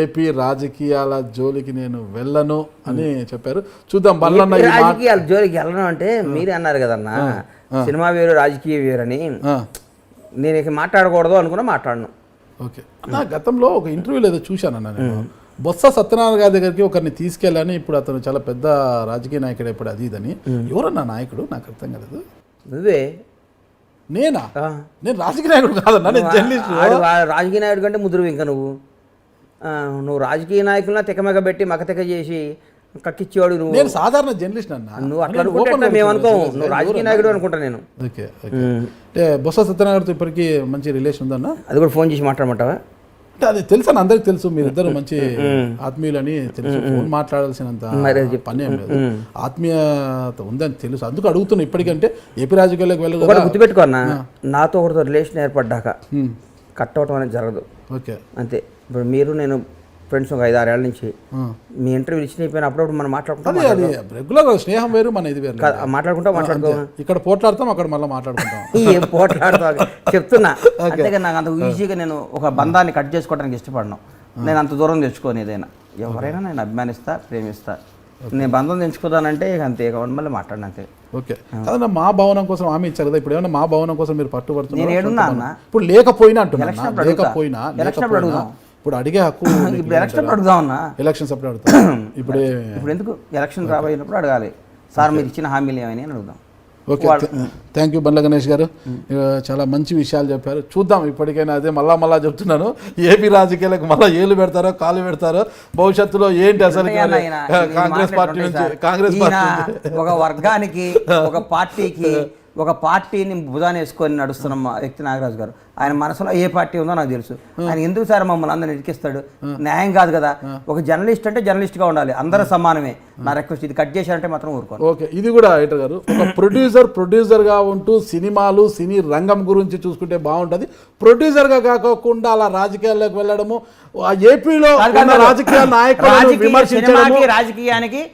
ఏపీ రాజకీయాల జోలికి నేను వెళ్ళను అని చెప్పారు. చూద్దాం బండ్లన్న రాజకీయాల జోలికి వెళ్ళను అంటే మీరే అన్నారు కదన్నా, సినిమా వేరు రాజకీయ వేరని. నేను ఇక మాట్లాడకూడదు అనుకున్నా మాట్లాడను. ఓకే అన్న, గతంలో ఒక ఇంటర్వ్యూలో ఏదో చూశానన్న నేను, బొత్స సత్యనారాయణ గారి దగ్గరికి ఒకరిని తీసుకెళ్ళని, ఇప్పుడు అతను చాలా పెద్ద రాజకీయ నాయకుడు ఇప్పుడు అది ఇదని. ఎవరన్నా నాయకుడు? నాకు అర్థం కాలేదు. నువ్వే. నేనా? నేను రాజకీయ నాయకుడు కాదన్నా, నేను జర్నలిస్ట్. రాజకీయ నాయకుడు కంటే ముదురు ఇంకా నువ్వు రాజకీయ నాయకులను తెకమెగ పెట్టి మకతెక చేసి కక్కిచ్చేవాడు నువ్వు. నేను సాధారణ జర్నలిస్ట్ అన్న. నువ్వు అట్లా అనుకుంటా, మేము అనుకోము నువ్వు రాజకీయ నాయకుడు అనుకుంటా నేను. Okay okay. అంటే బొత్స సత్యనారాయణతో ఇప్పటికీ మంచి రిలేషన్ ఉందన్న? అది కూడా ఫోన్ చేసి మాట్లాడమంటావా? అంటే అది తెలుసు అని అందరికి తెలుసు, మీరిద్దరు మంచి ఆత్మీయులని తెలుసు, ఫోన్ మాట్లాడాల్సినంత పని ఏం లేదు, ఆత్మీయత ఉందని తెలుసు, అందుకు అడుగుతున్నా. ఇప్పటికంటే ఏపీ రాజకీయాల్లోకి వెళ్ళదు. గుర్తుపెట్టుకో అన్న, నాతో ఒకరితో రిలేషన్ ఏర్పడ్డాక కట్ అవటం అనేది జరగదు. ఓకే అంతే. ఇప్పుడు మీరు నేను ఫ్రెండ్స్ ఒక 5-6 ఏళ్ళ నుంచి మీ ఇంటర్వ్యూ ఇచ్చిన అయిపోయిన అప్పుడప్పుడు మనం మాట్లాడుకుంటాం. రెగ్యులర్ స్నేహం వేరు, మన ఇది వేరు. మాట్లాడుకో ఇక్కడ పోట్లాడతాం, అక్కడ మళ్ళీ మాట్లాడుకుంటాం. ఏం పోట్లాడుతాం చెప్తున్నా. అంతేగా నాకు అంత ఈజీగా నేను ఒక బంధాన్ని కట్ చేసుకోవడానికి ఇష్టపడను. నేను అంత దూరం తెచ్చుకోను. ఏదైనా ఎవరైనా నేను అభిమానిస్తా, ప్రేమిస్తా. నేను బంధం తెంచుకోదానంటే అంతే, మళ్ళీ మాట్లాడిన అంతే. ఓకే, అదన్నా మా భవనం కోసం ఆమె ఇచ్చారు కదా, ఇప్పుడు ఏమన్నా మా భవనం కోసం మీరు పట్టుబడుతున్నారు? నేను ఏడున్నా అన్న, ఇప్పుడు లేకపోయినా అంటున్నా, లేకపోయినా ఇప్పుడు అడిగే హక్కు. ఇప్పుడు ఎలక్షన్ అడుగుదాం అన్న, ఎలక్షన్స్ అప్పుడు అడుగుతాం. ఇప్పుడు ఎందుకు ఎలక్షన్ రాబోయినప్పుడు అడగాలి, సార్ మీరు ఇచ్చిన హామీలు ఏమని అని అడుగుదాం. Okay, thank you Bandla Ganesh గారు, చాలా మంచి విషయాలు చెప్పారు. చూద్దాం ఇప్పటికైనా, అదే మళ్ళా చెప్తున్నాను, ఏపీ రాజకీయాలకు మళ్ళీ ఏలు పెడతారో కాలు పెడతారో, భవిష్యత్తులో ఏంటి అసలు కాంగ్రెస్ పార్టీ నుంచి ఒక వర్గానికి ఒక పార్టీకి ఒక పార్టీని భుజాన్ని వేసుకొని నడుస్తున్న వ్యక్తి నాగరాజు గారు. ఆయన మనసులో ఏ పార్టీ ఉందో నాకు తెలుసు. ఆయన ఎందుకు సార్ మమ్మల్ని అందరిని ఇరికిస్తాడు? న్యాయం కాదు కదా. ఒక జర్నలిస్ట్ అంటే జర్నలిస్ట్గా ఉండాలి, అందరూ సమానమే. నా రిక్వెస్ట్, ఇది కట్ చేశారంటే మాత్రం ఊరుకోను. ఓకే, ఇది కూడా ఎడిటర్ గారు, ఒక ప్రొడ్యూసర్గా ఉంటూ సినిమాలు సినీ రంగం గురించి చూసుకుంటే బాగుంటుంది. ప్రొడ్యూసర్గా కాకుండా అలా రాజకీయాల్లోకి వెళ్ళడము, ఏపీలో రాజకీయ నాయకులను విమర్శించడము, రాజకీయానికి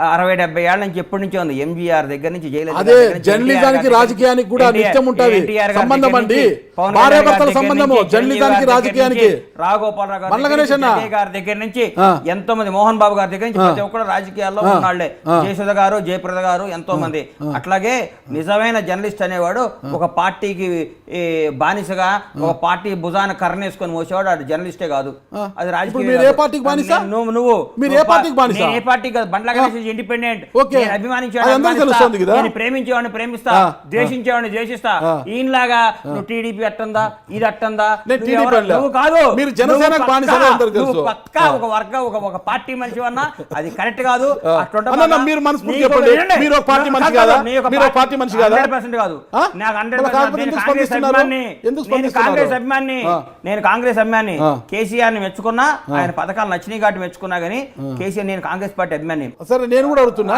60-70 ఏళ్ళ నుంచి ఎప్పటి నుంచో ఉంది. ఎంజీఆర్ దగ్గర నుంచి అదే జర్నలిజానికి రాజకీయానికి కూడా నిత్యం ఉంటుంది సంబంధం అండి, భార్యాభర్తల సంబంధము జర్నలిజానికి రాజకీయానికి. రాఘగోపాలరావు గారి దగ్గర నుంచి ఎంతో మంది, మోహన్ బాబు గారి దగ్గర నుంచి ప్రతి ఒక్కరు రాజకీయాల్లో ఉన్నాళ్లే. జయసుధ గారు, జయప్రద గారు, ఎంతో మంది. అట్లాగే నిజమైన జర్నలిస్ట్ అనేవాడు ఒక పార్టీకి బానిసగా, ఒక పార్టీ భుజాన కర్రనేసుకొని మోసేవాడు, అది జర్నలిస్టే కాదు, అది రాజకీయ. నువ్వు ఏ పార్టీ కాదు, బండ్ల ఇండిపెండెంట్. అభిమానించేవాడిని ప్రేమించేవాడిని ప్రేమిస్తా, ద్వేషించేవాడిని ద్వేషిస్తా. ఈయనలాగా నువ్వు టీడీపీ అట్టందా ఇది అట్టందా, నువ్వు కాదు, పక్కా ఒక వర్గ ఒక పార్టీ మనిషి అన్నా అది కరెక్ట్ కాదు. అట్లా కాదు, నాకు 100% నేను కాంగ్రెస్ అభిమాని. కేసీఆర్ ని మెచ్చుకున్నా, ఆయన పథకాలు నచ్చినాయి కాబట్టి మెచ్చుకున్నా, కానీ కేసీఆర్ నేను కాంగ్రెస్ పార్టీ అభిమాని. సరే, నేను కూడా అడుగుతున్నా,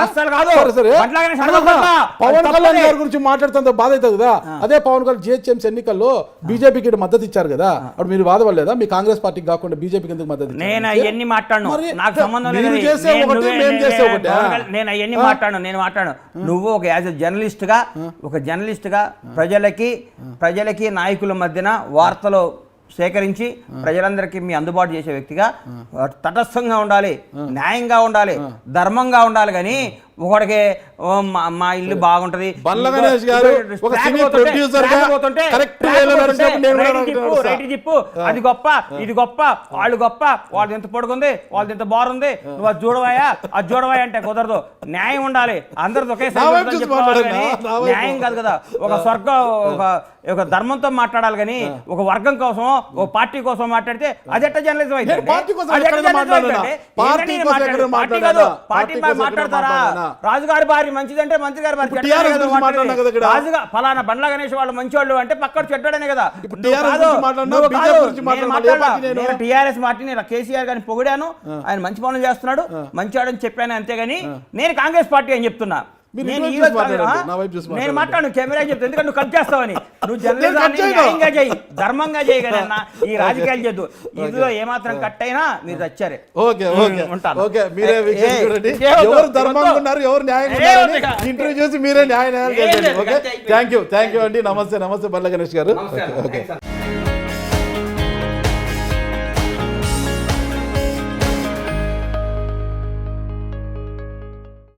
పవన్ కళ్యాణ్ గారి గురించి మాట్లాడుతుంటే బాధ అవుతుంది కదా. అదే పవన్ కళ్యాణ్ జిహెచ్ఎంసీ ఎన్నికల్లో బీజేపీకి మద్దతు ఇచ్చారు కదా, అప్పుడు మీరు బాధపడలేదా? మీ కాంగ్రెస్ పార్టీకి కాకుండా బీజేపీకి ఎందుకు మద్దతు? నేను అవన్నీ మాట్లాడను, నాకు సంబంధం లేదు. నేను అవన్నీ మాట్లాడను, నేను మాట్లాడను. నువ్వు ఒక యాజ్ జర్నలిస్ట్ గా ప్రజలకి నాయకుల మధ్యన వార్తలు సేకరించి ప్రజలందరికీ మీ అందుబాటు చేసే వ్యక్తిగా తటస్థంగా ఉండాలి, న్యాయంగా ఉండాలి, ధర్మంగా ఉండాలి. కానీ ఒకడికి మా ఇల్లు బాగుంటది, బండ్ల గణేష్ గారు ఒక సినీ ప్రొడ్యూసర్ గా కరెక్ట్ వేలో నడిచినప్పుడు నేను కూడా రైట్ చెప్పు, అది గొప్ప ఇది గొప్ప, వాళ్ళు గొప్ప, వాళ్ళది ఎంత పొడుగుంది, వాళ్ళది ఎంత బారుంది, నువ్వు అది చూడవాయా అది చూడవాయా అంటే కుదరదు. న్యాయం ఉండాలి, అందరిది ఒకేసారి చెప్పుకోవాలి కానీ న్యాయం కాదు కదా. ఒక స్వర్గం ఒక ధర్మంతో మాట్లాడాలి కానీ ఒక వర్గం కోసం ఒక పార్టీ కోసం మాట్లాడితే అది ఎట్ట జర్నలిజం అయితే? పార్టీ మాట్లాడతారా? రాజుగారి భార్య మంచిదంటే మంత్రి గారి భార్య రాజుగా ఫలానా బండ్ల గణేష్ వాళ్ళు మంచివాళ్ళు అంటే పక్కన చెడ్డాడనే కదా. నేను టీఆర్ఎస్ పార్టీని కేసీఆర్ గారిని పొగిడాను, ఆయన మంచి పనులు చేస్తున్నాడు, మంచివాడని చెప్పాను, అంతేగాని నేను కాంగ్రెస్ పార్టీ అని చెప్తున్నా. నేను మాట్లాడు కెమెరా చెప్తాను, ఎందుకంటే నువ్వు కట్ చేస్తావని. నువ్వు జర్నలిజాన్ని న్యాయంగా చేయి, ధర్మంగా చేయగలన్నా ఈ రాజకీయాలు చేద్దు. ఇందులో ఏమాత్రం కట్ అయినా మీరు వచ్చారే. ఇంటర్వ్యూ చేసి మీరే న్యాయం. థ్యాంక్ యూ అండి. నమస్తే బండ్ల గణేష్ గారు.